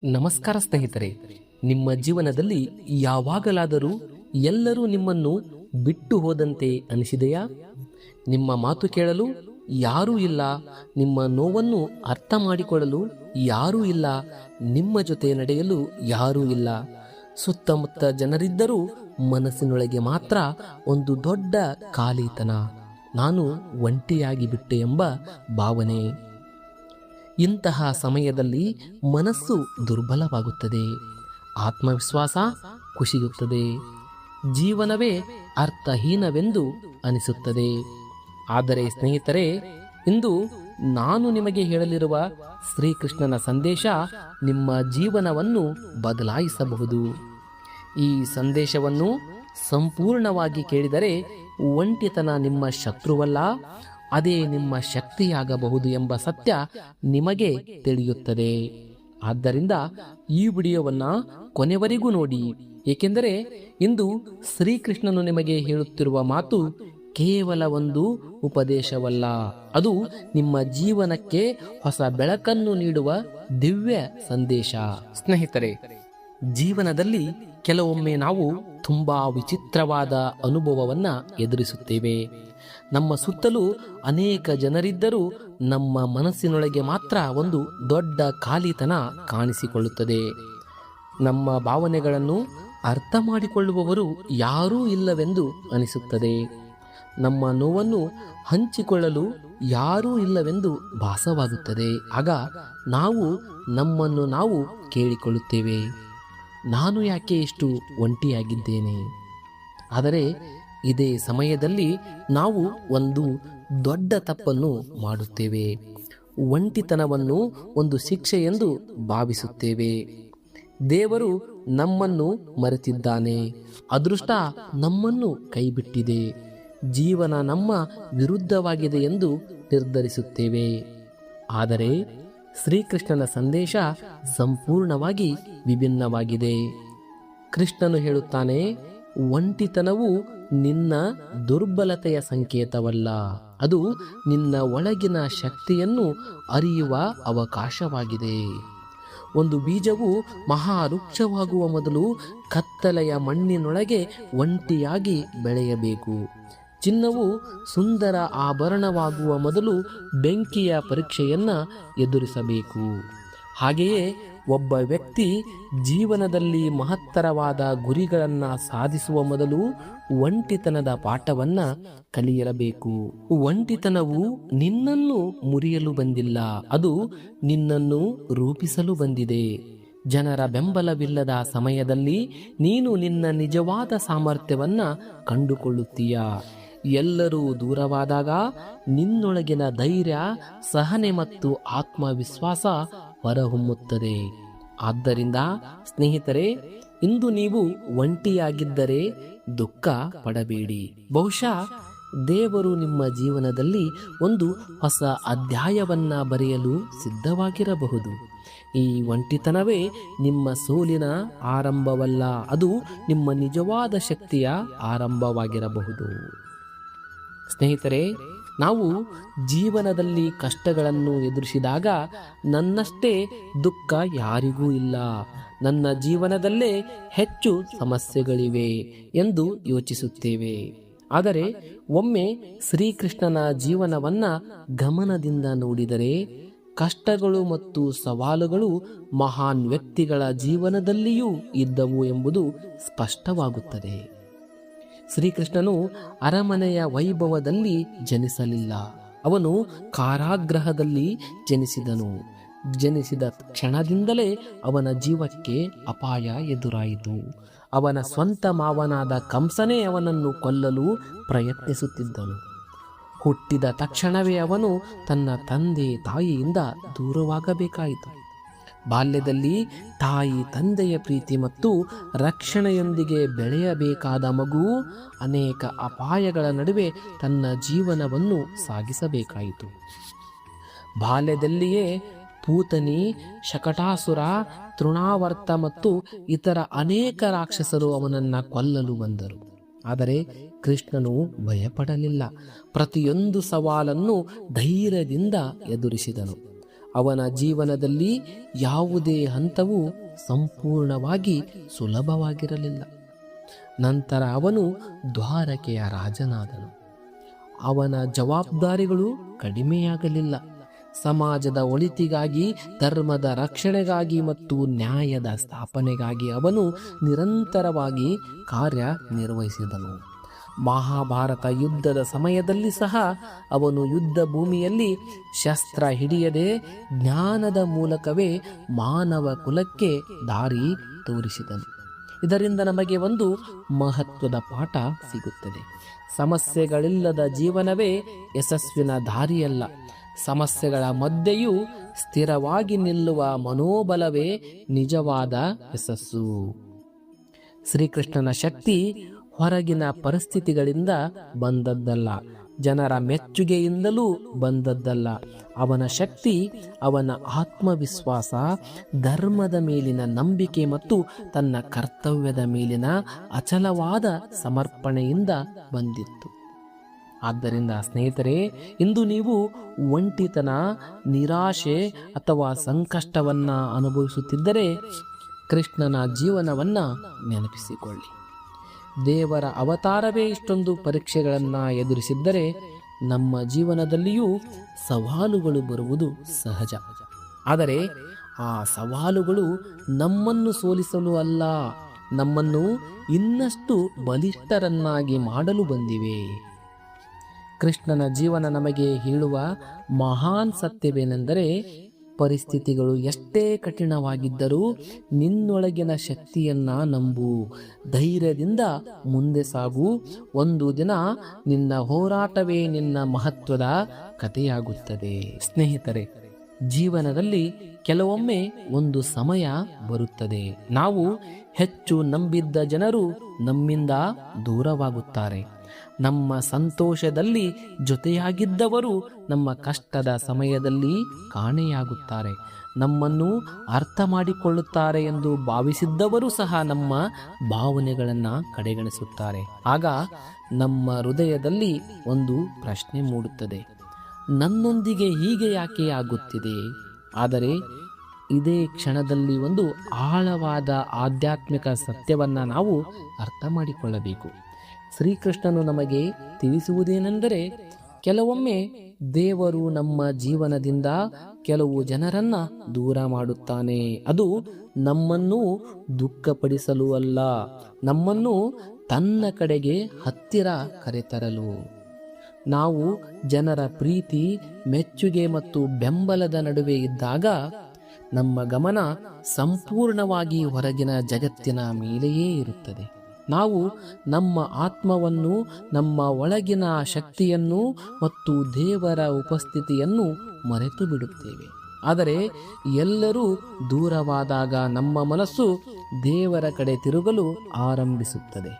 ನಮಸ್ಕಾರ ಸ್ನೇಹಿತರೆ. ನಿಮ್ಮ ಜೀವನದಲ್ಲಿ ಯಾವಾಗಲಾದರೂ ಎಲ್ಲರೂ ನಿಮ್ಮನ್ನು ಬಿಟ್ಟು ಹೋದಂತೆ ಅನಿಸಿದೆಯಾ? ನಿಮ್ಮ ಮಾತು ಕೇಳಲು ಯಾರೂ ಇಲ್ಲ, ನಿಮ್ಮ ನೋವನ್ನು ಅರ್ಥ ಮಾಡಿಕೊಳ್ಳಲು ಯಾರೂ ಇಲ್ಲ, ನಿಮ್ಮ ಜೊತೆ ನಡೆಯಲು ಯಾರೂ ಇಲ್ಲ. ಸುತ್ತಮುತ್ತ ಜನರಿದ್ದರೂ ಮನಸ್ಸಿನೊಳಗೆ ಮಾತ್ರ ಒಂದು ದೊಡ್ಡ ಖಾಲಿತನ, ನಾನು ಒಂಟಿಯಾಗಿ ಬಿಟ್ಟೆ ಎಂಬ ಭಾವನೆ. ಇಂತಹ ಸಮಯದಲ್ಲಿ ಮನಸ್ಸು ದುರ್ಬಲವಾಗುತ್ತದೆ, ಆತ್ಮವಿಶ್ವಾಸ ಕುಸಿಯುತ್ತದೆ, ಜೀವನವೇ ಅರ್ಥಹೀನವೆಂದು ಅನಿಸುತ್ತದೆ. ಆದರೆ ಸ್ನೇಹಿತರೆ, ಇಂದು ನಾನು ನಿಮಗೆ ಹೇಳಲಿರುವ ಶ್ರೀಕೃಷ್ಣನ ಸಂದೇಶ ನಿಮ್ಮ ಜೀವನವನ್ನು ಬದಲಾಯಿಸಬಹುದು. ಈ ಸಂದೇಶವನ್ನು ಸಂಪೂರ್ಣವಾಗಿ ಕೇಳಿದರೆ ಒಂಟಿತನ ನಿಮ್ಮ ಶತ್ರುವಲ್ಲ, ಅದೇ ನಿಮ್ಮ ಶಕ್ತಿಯಾಗಬಹುದು ಎಂಬ ಸತ್ಯ ನಿಮಗೆ ತಿಳಿಯುತ್ತದೆ. ಆದ್ದರಿಂದ ಈ ವಿಡಿಯೋವನ್ನು ಕೊನೆವರೆಗೂ ನೋಡಿ, ಏಕೆಂದರೆ ಇಂದು ಶ್ರೀಕೃಷ್ಣನು ನಿಮಗೆ ಹೇಳುತ್ತಿರುವ ಮಾತು ಕೇವಲ ಒಂದು ಉಪದೇಶವಲ್ಲ, ಅದು ನಿಮ್ಮ ಜೀವನಕ್ಕೆ ಹೊಸ ಬೆಳಕನ್ನು ನೀಡುವ ದಿವ್ಯ ಸಂದೇಶ. ಸ್ನೇಹಿತರೆ, ಜೀವನದಲ್ಲಿ ಕೆಲವೊಮ್ಮೆ ನಾವು ತುಂಬಾ ವಿಚಿತ್ರವಾದ ಅನುಭವವನ್ನು ಎದುರಿಸುತ್ತೇವೆ. ನಮ್ಮ ಸುತ್ತಲೂ ಅನೇಕ ಜನರಿದ್ದರೂ ನಮ್ಮ ಮನಸ್ಸಿನೊಳಗೆ ಮಾತ್ರ ಒಂದು ದೊಡ್ಡ ಖಾಲಿತನ ಕಾಣಿಸಿಕೊಳ್ಳುತ್ತದೆ. ನಮ್ಮ ಭಾವನೆಗಳನ್ನು ಅರ್ಥ ಮಾಡಿಕೊಳ್ಳುವವರು ಯಾರೂ ಇಲ್ಲವೆಂದು ಅನಿಸುತ್ತದೆ. ನಮ್ಮ ನೋವನ್ನು ಹಂಚಿಕೊಳ್ಳಲು ಯಾರೂ ಇಲ್ಲವೆಂದು ಭಾಸವಾಗುತ್ತದೆ. ಆಗ ನಾವು ನಮ್ಮನ್ನು ನಾವು ಕೇಳಿಕೊಳ್ಳುತ್ತೇವೆ, ನಾನು ಯಾಕೆ ಇಷ್ಟು ಒಂಟಿಯಾಗಿದ್ದೇನೆ? ಆದರೆ ಇದೇ ಸಮಯದಲ್ಲಿ ನಾವು ಒಂದು ದೊಡ್ಡ ತಪ್ಪನ್ನು ಮಾಡುತ್ತೇವೆ. ಒಂಟಿತನವನ್ನು ಒಂದು ಶಿಕ್ಷೆ ಎಂದು ಭಾವಿಸುತ್ತೇವೆ. ದೇವರು ನಮ್ಮನ್ನು ಮರೆತಿದ್ದಾನೆ, ಅದೃಷ್ಟ ನಮ್ಮನ್ನು ಕೈಬಿಟ್ಟಿದೆ, ಜೀವನ ನಮ್ಮ ವಿರುದ್ಧವಾಗಿದೆ ಎಂದು ನಿರ್ಧರಿಸುತ್ತೇವೆ. ಆದರೆ ಶ್ರೀಕೃಷ್ಣನ ಸಂದೇಶ ಸಂಪೂರ್ಣವಾಗಿ ವಿಭಿನ್ನವಾಗಿದೆ. ಕೃಷ್ಣನು ಹೇಳುತ್ತಾನೆ, ಒಂಟಿತನವು ನಿನ್ನ ದುರ್ಬಲತೆಯ ಸಂಕೇತವಲ್ಲ, ಅದು ನಿನ್ನ ಒಳಗಿನ ಶಕ್ತಿಯನ್ನು ಅರಿಯುವ ಅವಕಾಶವಾಗಿದೆ. ಒಂದು ಬೀಜವು ಮಹಾವೃಕ್ಷವಾಗುವ ಮೊದಲು ಕತ್ತಲೆಯ ಮಣ್ಣಿನೊಳಗೆ ಒಂಟಿಯಾಗಿ ಬೆಳೆಯಬೇಕು. ಚಿನ್ನವು ಸುಂದರ ಆಭರಣವಾಗುವ ಮೊದಲು ಬೆಂಕಿಯ ಪರೀಕ್ಷೆಯನ್ನು ಎದುರಿಸಬೇಕು. ಹಾಗೆಯೇ ಒಬ್ಬ ವ್ಯಕ್ತಿ ಜೀವನದಲ್ಲಿ ಮಹತ್ತರವಾದ ಗುರಿಗಳನ್ನು ಸಾಧಿಸುವ ಮೊದಲು ಒಂಟಿತನದ ಪಾಠವನ್ನು ಕಲಿಯಲೇಬೇಕು. ಒಂಟಿತನವು ನಿನ್ನನ್ನು ಮುರಿಯಲು ಬಂದಿಲ್ಲ, ಅದು ನಿನ್ನನ್ನು ರೂಪಿಸಲು ಬಂದಿದೆ. ಜನರ ಬೆಂಬಲವಿಲ್ಲದ ಸಮಯದಲ್ಲಿ ನೀನು ನಿನ್ನ ನಿಜವಾದ ಸಾಮರ್ಥ್ಯವನ್ನು ಕಂಡುಕೊಳ್ಳುತ್ತೀಯ. ಎಲ್ಲರೂ ದೂರವಾದಾಗ ನಿನ್ನೊಳಗಿನ ಧೈರ್ಯ, ಸಹನೆ ಮತ್ತು ಆತ್ಮವಿಶ್ವಾಸ ಹೊರಹೊಮ್ಮುತ್ತದೆ. ಆದ್ದರಿಂದ ಸ್ನೇಹಿತರೆ, ಇಂದು ನೀವು ಒಂಟಿಯಾಗಿದ್ದರೆ ದುಃಖ ಪಡಬೇಡಿ. ಬಹುಶಃ ದೇವರು ನಿಮ್ಮ ಜೀವನದಲ್ಲಿ ಒಂದು ಹೊಸ ಅಧ್ಯಾಯವನ್ನ ಬರೆಯಲು ಸಿದ್ಧವಾಗಿರಬಹುದು. ಈ ಒಂಟಿತನವೇ ನಿಮ್ಮ ಸೋಲಿನ ಆರಂಭವಲ್ಲ, ಅದು ನಿಮ್ಮ ನಿಜವಾದ ಶಕ್ತಿಯ ಆರಂಭವಾಗಿರಬಹುದು. ಸ್ನೇಹಿತರೆ, ನಾವು ಜೀವನದಲ್ಲಿ ಕಷ್ಟಗಳನ್ನು ಎದುರಿಸಿದಾಗ ನನ್ನಷ್ಟೇ ದುಃಖ ಯಾರಿಗೂ ಇಲ್ಲ, ನನ್ನ ಜೀವನದಲ್ಲೇ ಹೆಚ್ಚು ಸಮಸ್ಯೆಗಳಿವೆ ಎಂದು ಯೋಚಿಸುತ್ತೇವೆ. ಆದರೆ ಒಮ್ಮೆ ಶ್ರೀಕೃಷ್ಣನ ಜೀವನವನ್ನ ಗಮನದಿಂದ ನೋಡಿದರೆ ಕಷ್ಟಗಳು ಮತ್ತು ಸವಾಲುಗಳು ಮಹಾನ್ ವ್ಯಕ್ತಿಗಳ ಜೀವನದಲ್ಲಿಯೂ ಇದ್ದವು ಎಂಬುದು ಸ್ಪಷ್ಟವಾಗುತ್ತದೆ. ಶ್ರೀಕೃಷ್ಣನು ಅರಮನೆಯ ವೈಭವದಲ್ಲಿ ಜನಿಸಲಿಲ್ಲ, ಅವನು ಕಾರಾಗೃಹದಲ್ಲಿ ಜನಿಸಿದನು. ಜನಿಸಿದ ಕ್ಷಣದಿಂದಲೇ ಅವನ ಜೀವಕ್ಕೆ ಅಪಾಯ ಎದುರಾಯಿತು. ಅವನ ಸ್ವಂತ ಮಾವನಾದ ಕಂಸನೇ ಅವನನ್ನು ಕೊಲ್ಲಲು ಪ್ರಯತ್ನಿಸುತ್ತಿದ್ದನು. ಹುಟ್ಟಿದ ತಕ್ಷಣವೇ ಅವನು ತನ್ನ ತಂದೆ ತಾಯಿಯಿಂದ ದೂರವಾಗಬೇಕಾಯಿತು. ಬಾಲ್ಯದಲ್ಲಿ ತಾಯಿ ತಂದೆಯ ಪ್ರೀತಿ ಮತ್ತು ರಕ್ಷಣೆಯೊಂದಿಗೆ ಬೆಳೆಯಬೇಕಾದ ಮಗು ಅನೇಕ ಅಪಾಯಗಳ ನಡುವೆ ತನ್ನ ಜೀವನವನ್ನು ಸಾಗಿಸಬೇಕಾಯಿತು. ಬಾಲ್ಯದಲ್ಲಿಯೇ ಪೂತನಿ, ಶಕಟಾಸುರ, ತೃಣಾವರ್ತ ಮತ್ತು ಇತರ ಅನೇಕ ರಾಕ್ಷಸರು ಅವನನ್ನು ಕೊಲ್ಲಲು ಬಂದರು. ಆದರೆ ಕೃಷ್ಣನು ಭಯಪಡಲಿಲ್ಲ. ಪ್ರತಿಯೊಂದು ಸವಾಲನ್ನು ಧೈರ್ಯದಿಂದ ಎದುರಿಸಿದನು. ಅವನ ಜೀವನದಲ್ಲಿ ಯಾವುದೇ ಹಂತವೂ ಸಂಪೂರ್ಣವಾಗಿ ಸುಲಭವಾಗಿರಲಿಲ್ಲ. ನಂತರ ಅವನು ದ್ವಾರಕೆಯ ರಾಜನಾದನು. ಅವನ ಜವಾಬ್ದಾರಿಗಳು ಕಡಿಮೆಯಾಗಲಿಲ್ಲ. ಸಮಾಜದ ಒಳಿತಿಗಾಗಿ, ಧರ್ಮದ ರಕ್ಷಣೆಗಾಗಿ ಮತ್ತು ನ್ಯಾಯದ ಸ್ಥಾಪನೆಗಾಗಿ ಅವನು ನಿರಂತರವಾಗಿ ಕಾರ್ಯನಿರ್ವಹಿಸಿದನು. ಮಹಾಭಾರತ ಯುದ್ಧದ ಸಮಯದಲ್ಲಿ ಸಹ ಅವನು ಯುದ್ಧ ಭೂಮಿಯಲ್ಲಿ ಶಸ್ತ್ರ ಹಿಡಿಯದೆ ಜ್ಞಾನದ ಮೂಲಕವೇ ಮಾನವ ಕುಲಕ್ಕೆ ದಾರಿ ತೋರಿಸಿದನು. ಇದರಿಂದ ನಮಗೆ ಒಂದು ಮಹತ್ವದ ಪಾಠ ಸಿಗುತ್ತದೆ. ಸಮಸ್ಯೆಗಳಿಲ್ಲದ ಜೀವನವೇ ಯಶಸ್ವಿನ ದಾರಿಯಲ್ಲ. ಸಮಸ್ಯೆಗಳ ಮಧ್ಯೆಯೂ ಸ್ಥಿರವಾಗಿ ನಿಲ್ಲುವ ಮನೋಬಲವೇ ನಿಜವಾದ ಯಶಸ್ಸು. ಶ್ರೀಕೃಷ್ಣನ ಶಕ್ತಿ ಹೊರಗಿನ ಪರಿಸ್ಥಿತಿಗಳಿಂದ ಬಂದದ್ದಲ್ಲ, ಜನರ ಮೆಚ್ಚುಗೆಯಿಂದಲೂ ಬಂದದ್ದಲ್ಲ. ಅವನ ಶಕ್ತಿ ಅವನ ಆತ್ಮವಿಶ್ವಾಸ, ಧರ್ಮದ ಮೇಲಿನ ನಂಬಿಕೆ ಮತ್ತು ತನ್ನ ಕರ್ತವ್ಯದ ಮೇಲಿನ ಅಚಲವಾದ ಸಮರ್ಪಣೆಯಿಂದ ಬಂದಿತ್ತು. ಆದ್ದರಿಂದ ಸ್ನೇಹಿತರೆ, ಇಂದು ನೀವು ಒಂಟಿತನ, ನಿರಾಶೆ ಅಥವಾ ಸಂಕಷ್ಟವನ್ನ ಅನುಭವಿಸುತ್ತಿದ್ದರೆ ಕೃಷ್ಣನ ಜೀವನವನ್ನ ನೆನಪಿಸಿಕೊಳ್ಳಿ. ದೇವರ ಅವತಾರವೇ ಇಷ್ಟೊಂದು ಪರೀಕ್ಷೆಗಳನ್ನು ಎದುರಿಸಿದ್ದರೆ ನಮ್ಮ ಜೀವನದಲ್ಲಿಯೂ ಸವಾಲುಗಳು ಬರುವುದು ಸಹಜ. ಆದರೆ ಆ ಸವಾಲುಗಳು ನಮ್ಮನ್ನು ಸೋಲಿಸಲು ಅಲ್ಲ, ನಮ್ಮನ್ನು ಇನ್ನಷ್ಟು ಬಲಿಷ್ಠರನ್ನಾಗಿ ಮಾಡಲು ಬಂದಿವೆ. ಕೃಷ್ಣನ ಜೀವನ ನಮಗೆ ಹೇಳುವ ಮಹಾನ್ ಸತ್ಯವೇನೆಂದರೆ, ಪರಿಸ್ಥಿತಿಗಳು ಎಷ್ಟೇ ಕಠಿಣವಾಗಿದ್ದರೂ ನಿನ್ನೊಳಗಿನ ಶಕ್ತಿಯನ್ನ ನಂಬು, ಧೈರ್ಯದಿಂದ ಮುಂದೆ ಸಾಗು. ಒಂದು ದಿನ ನಿನ್ನ ಹೋರಾಟವೇ ನಿನ್ನ ಮಹತ್ವದ ಕಥೆಯಾಗುತ್ತದೆ. ಸ್ನೇಹಿತರೆ, ಜೀವನದಲ್ಲಿ ಕೆಲವೊಮ್ಮೆ ಒಂದು ಸಮಯ ಬರುತ್ತದೆ, ನಾವು ಹೆಚ್ಚು ನಂಬಿದ್ದ ಜನರು ನಮ್ಮಿಂದ ದೂರವಾಗುತ್ತಾರೆ. ನಮ್ಮ ಸಂತೋಷದಲ್ಲಿ ಜೊತೆಯಾಗಿದ್ದವರು ನಮ್ಮ ಕಷ್ಟದ ಸಮಯದಲ್ಲಿ ಕಾಣೆಯಾಗುತ್ತಾರೆ. ನಮ್ಮನ್ನು ಅರ್ಥ ಮಾಡಿಕೊಳ್ಳುತ್ತಾರೆ ಎಂದು ಭಾವಿಸಿದ್ದವರು ಸಹ ನಮ್ಮ ಭಾವನೆಗಳನ್ನು ಕಡೆಗಣಿಸುತ್ತಾರೆ. ಆಗ ನಮ್ಮ ಹೃದಯದಲ್ಲಿ ಒಂದು ಪ್ರಶ್ನೆ ಮೂಡುತ್ತದೆ, ನನ್ನೊಂದಿಗೆ ಹೀಗೆ ಯಾಕೆ ಆಗುತ್ತಿದೆ? ಆದರೆ ಇದೇ ಕ್ಷಣದಲ್ಲಿ ಒಂದು ಆಳವಾದ ಆಧ್ಯಾತ್ಮಿಕ ಸತ್ಯವನ್ನು ನಾವು ಅರ್ಥ ಮಾಡಿಕೊಳ್ಳಬೇಕು. ಶ್ರೀಕೃಷ್ಣನು ನಮಗೆ ತಿಳಿಸುವುದೇನೆಂದರೆ, ಕೆಲವೊಮ್ಮೆ ದೇವರು ನಮ್ಮ ಜೀವನದಿಂದ ಕೆಲವು ಜನರನ್ನ ದೂರ ಮಾಡುತ್ತಾನೆ. ಅದು ನಮ್ಮನ್ನು ದುಃಖಪಡಿಸಲು ಅಲ್ಲ, ನಮ್ಮನ್ನು ತನ್ನ ಕಡೆಗೆ ಹತ್ತಿರ ಕರೆತರಲು. ನಾವು ಜನರ ಪ್ರೀತಿ, ಮೆಚ್ಚುಗೆ ಮತ್ತು ಬೆಂಬಲದ ನಡುವೆ ಇದ್ದಾಗ ನಮ್ಮ ಗಮನ ಸಂಪೂರ್ಣವಾಗಿ ಹೊರಗಿನ ಜಗತ್ತಿನ ಮೇಲೆಯೇ ಇರುತ್ತದೆ. ನಾವು ನಮ್ಮ ಆತ್ಮವನ್ನು, ನಮ್ಮ ಒಳಗಿನ ಶಕ್ತಿಯನ್ನು ಮತ್ತು ದೇವರ ಉಪಸ್ಥಿತಿಯನ್ನು ಮರೆತು ಬಿಡುತ್ತೇವೆ. ಆದರೆ ಎಲ್ಲರೂ ದೂರವಾದಾಗ ನಮ್ಮ ಮನಸ್ಸು ದೇವರ ಕಡೆ ತಿರುಗಲು ಆರಂಭಿಸುತ್ತದೆ.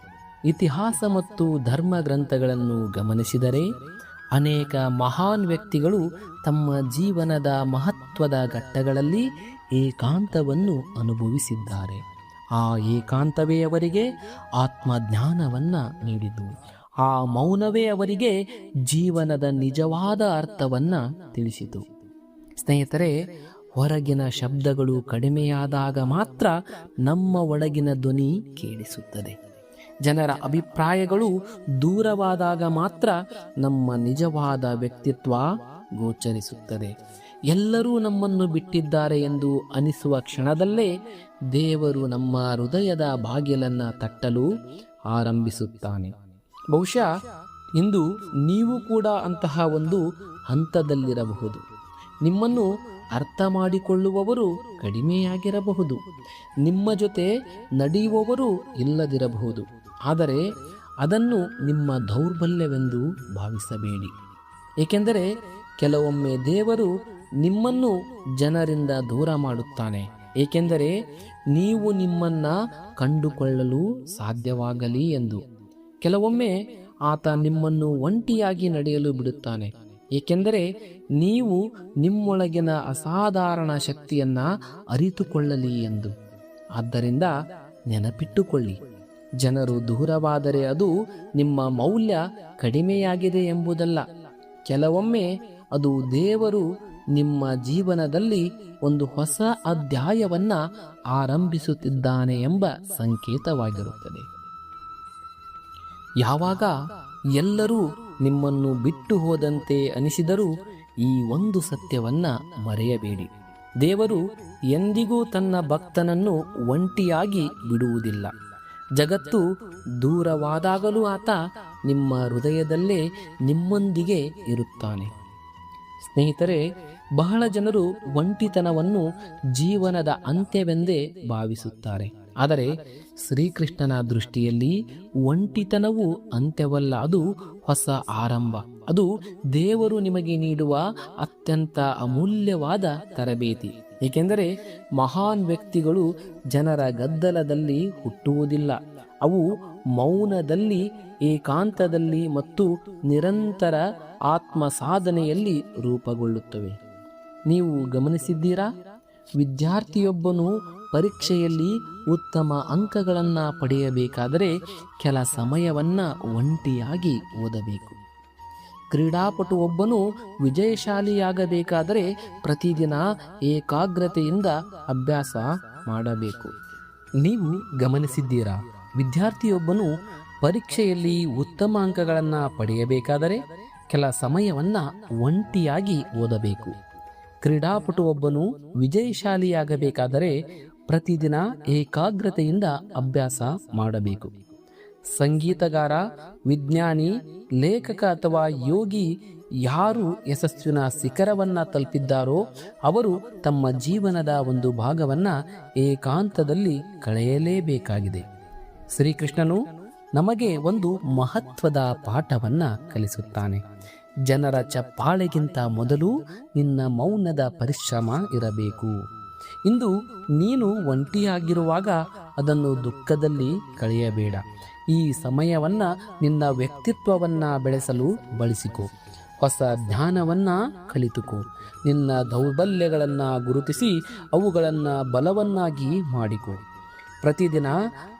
ಇತಿಹಾಸ ಮತ್ತು ಧರ್ಮ ಗ್ರಂಥಗಳನ್ನು ಗಮನಿಸಿದರೆ ಅನೇಕ ಮಹಾನ್ ವ್ಯಕ್ತಿಗಳು ತಮ್ಮ ಜೀವನದ ಮಹತ್ವದ ಘಟ್ಟಗಳಲ್ಲಿ ಏಕಾಂತವನ್ನು ಅನುಭವಿಸಿದ್ದಾರೆ. ಆ ಏಕಾಂತವೇ ಅವರಿಗೆ ಆತ್ಮಜ್ಞಾನವನ್ನ ನೀಡಿತು. ಆ ಮೌನವೇ ಅವರಿಗೆ ಜೀವನದ ನಿಜವಾದ ಅರ್ಥವನ್ನ ತಿಳಿಸಿತು. ಸ್ನೇಹಿತರೆ, ಹೊರಗಿನ ಶಬ್ದಗಳು ಕಡಿಮೆಯಾದಾಗ ಮಾತ್ರ ನಮ್ಮ ಒಳಗಿನ ಧ್ವನಿ ಕೇಳಿಸುತ್ತದೆ. ಜನರ ಅಭಿಪ್ರಾಯಗಳು ದೂರವಾದಾಗ ಮಾತ್ರ ನಮ್ಮ ನಿಜವಾದ ವ್ಯಕ್ತಿತ್ವ ಗೋಚರಿಸುತ್ತದೆ. ಎಲ್ಲರೂ ನಮ್ಮನ್ನು ಬಿಟ್ಟಿದ್ದಾರೆ ಎಂದು ಅನಿಸುವ ಕ್ಷಣದಲ್ಲೇ ದೇವರು ನಮ್ಮ ಹೃದಯದ ಬಾಗಿಲನ್ನು ತಟ್ಟಲು ಆರಂಭಿಸುತ್ತಾನೆ. ಬಹುಶಃ ಇಂದು ನೀವು ಕೂಡ ಅಂತಹ ಒಂದು ಹಂತದಲ್ಲಿರಬಹುದು. ನಿಮ್ಮನ್ನು ಅರ್ಥ ಮಾಡಿಕೊಳ್ಳುವವರು ಕಡಿಮೆಯಾಗಿರಬಹುದು, ನಿಮ್ಮ ಜೊತೆ ನಡೆಯುವವರು ಇಲ್ಲದಿರಬಹುದು. ಆದರೆ ಅದನ್ನು ನಿಮ್ಮ ದೌರ್ಬಲ್ಯವೆಂದು ಭಾವಿಸಬೇಡಿ. ಏಕೆಂದರೆ ಕೆಲವೊಮ್ಮೆ ದೇವರು ನಿಮ್ಮನ್ನು ಜನರಿಂದ ದೂರ ಮಾಡುತ್ತಾನೆ, ಏಕೆಂದರೆ ನೀವು ನಿಮ್ಮನ್ನ ಕಂಡುಕೊಳ್ಳಲು ಸಾಧ್ಯವಾಗಲಿ ಎಂದು. ಕೆಲವೊಮ್ಮೆ ಆತ ನಿಮ್ಮನ್ನು ಒಂಟಿಯಾಗಿ ನಡೆಯಲು ಬಿಡುತ್ತಾನೆ, ಏಕೆಂದರೆ ನೀವು ನಿಮ್ಮೊಳಗಿನ ಅಸಾಧಾರಣ ಶಕ್ತಿಯನ್ನ ಅರಿತುಕೊಳ್ಳಲಿ ಎಂದು. ಆದ್ದರಿಂದ ನೆನಪಿಟ್ಟುಕೊಳ್ಳಿ, ಜನರು ದೂರವಾದರೆ ಅದು ನಿಮ್ಮ ಮೌಲ್ಯ ಕಡಿಮೆಯಾಗಿದೆ ಎಂಬುದಲ್ಲ. ಕೆಲವೊಮ್ಮೆ ಅದು ದೇವರು ನಿಮ್ಮ ಜೀವನದಲ್ಲಿ ಒಂದು ಹೊಸ ಅಧ್ಯಾಯವನ್ನ ಆರಂಭಿಸುತ್ತಿದ್ದಾನೆ ಎಂಬ ಸಂಕೇತವಾಗಿರುತ್ತದೆ. ಯಾವಾಗ ಎಲ್ಲರೂ ನಿಮ್ಮನ್ನು ಬಿಟ್ಟು ಹೋದಂತೆ ಅನಿಸಿದರೂ ಈ ಒಂದು ಸತ್ಯವನ್ನ ಮರೆಯಬೇಡಿ. ದೇವರು ಎಂದಿಗೂ ತನ್ನ ಭಕ್ತನನ್ನು ಒಂಟಿಯಾಗಿ ಬಿಡುವುದಿಲ್ಲ. ಜಗತ್ತು ದೂರವಾದಾಗಲೂ ಆತ ನಿಮ್ಮ ಹೃದಯದಲ್ಲೇ ನಿಮ್ಮೊಂದಿಗೆ ಇರುತ್ತಾನೆ. ಸ್ನೇಹಿತರೆ, ಬಹಳ ಜನರು ಒಂಟಿತನವನ್ನು ಜೀವನದ ಅಂತ್ಯವೆಂದೇ ಭಾವಿಸುತ್ತಾರೆ. ಆದರೆ ಶ್ರೀಕೃಷ್ಣನ ದೃಷ್ಟಿಯಲ್ಲಿ ಒಂಟಿತನವು ಅಂತ್ಯವಲ್ಲ, ಅದು ಹೊಸ ಆರಂಭ. ಅದು ದೇವರು ನಿಮಗೆ ನೀಡುವ ಅತ್ಯಂತ ಅಮೂಲ್ಯವಾದ ತರಬೇತಿ. ಏಕೆಂದರೆ ಮಹಾನ್ ವ್ಯಕ್ತಿಗಳು ಜನರ ಗದ್ದಲದಲ್ಲಿ ಹುಟ್ಟುವುದಿಲ್ಲ. ಅವು ಮೌನದಲ್ಲಿ, ಏಕಾಂತದಲ್ಲಿ ಮತ್ತು ನಿರಂತರ ಆತ್ಮ ಸಾಧನೆಯಲ್ಲಿ ರೂಪುಗೊಳ್ಳುತ್ತವೆ. ನೀವು ಗಮನಿಸಿದ್ದೀರಾ? ವಿದ್ಯಾರ್ಥಿಯೊಬ್ಬನು ಪರೀಕ್ಷೆಯಲ್ಲಿ ಉತ್ತಮ ಅಂಕಗಳನ್ನು ಪಡೆಯಬೇಕಾದರೆ ಕೆಲ ಸಮಯವನ್ನು ಒಂಟಿಯಾಗಿ ಓದಬೇಕು. ಕ್ರೀಡಾಪಟು ಒಬ್ಬನು ವಿಜಯಶಾಲಿಯಾಗಬೇಕಾದರೆ ಪ್ರತಿದಿನ ಏಕಾಗ್ರತೆಯಿಂದ ಅಭ್ಯಾಸ ಮಾಡಬೇಕು. ನೀವು ಗಮನಿಸಿದ್ದೀರಾ? ವಿದ್ಯಾರ್ಥಿಯೊಬ್ಬನು ಪರೀಕ್ಷೆಯಲ್ಲಿ ಉತ್ತಮ ಅಂಕಗಳನ್ನು ಪಡೆಯಬೇಕಾದರೆ ಕೆಲ ಸಮಯವನ್ನು ಒಂಟಿಯಾಗಿ ಓದಬೇಕು. ಕ್ರೀಡಾಪಟು ಒಬ್ಬನು ವಿಜಯಶಾಲಿಯಾಗಬೇಕಾದರೆ ಪ್ರತಿದಿನ ಏಕಾಗ್ರತೆಯಿಂದ ಅಭ್ಯಾಸ ಮಾಡಬೇಕು. ಸಂಗೀತಗಾರ, ವಿಜ್ಞಾನಿ, ಲೇಖಕ ಅಥವಾ ಯೋಗಿ ಯಾರು ಯಶಸ್ಸಿನ ಶಿಖರವನ್ನು ತಲುಪಿದ್ದಾರೋ ಅವರು ತಮ್ಮ ಜೀವನದ ಒಂದು ಭಾಗವನ್ನು ಏಕಾಂತದಲ್ಲಿ ಕಳೆಯಲೇಬೇಕಾಗಿದೆ. ಶ್ರೀಕೃಷ್ಣನು ನಮಗೆ ಒಂದು ಮಹತ್ವದ ಪಾಠವನ್ನು ಕಲಿಸುತ್ತಾನೆ. ಜನರ ಚಪ್ಪಾಳೆಗಿಂತ ಮೊದಲು ನಿನ್ನ ಮೌನದ ಪರಿಶ್ರಮ ಇರಬೇಕು. ಇಂದು ನೀನು ಒಂಟಿಯಾಗಿರುವಾಗ ಅದನ್ನು ದುಃಖದಲ್ಲಿ ಕಳೆಯಬೇಡ. ಈ ಸಮಯವನ್ನು ನಿನ್ನ ವ್ಯಕ್ತಿತ್ವವನ್ನು ಬೆಳೆಸಲು ಬಳಸಿಕೊ. ಹೊಸ ಜ್ಞಾನವನ್ನು ಕಲಿತುಕೋ. ನಿನ್ನ ದೌರ್ಬಲ್ಯಗಳನ್ನು ಗುರುತಿಸಿ ಅವುಗಳನ್ನು ಬಲವನ್ನಾಗಿ ಮಾಡಿಕೊ. ಪ್ರತಿದಿನ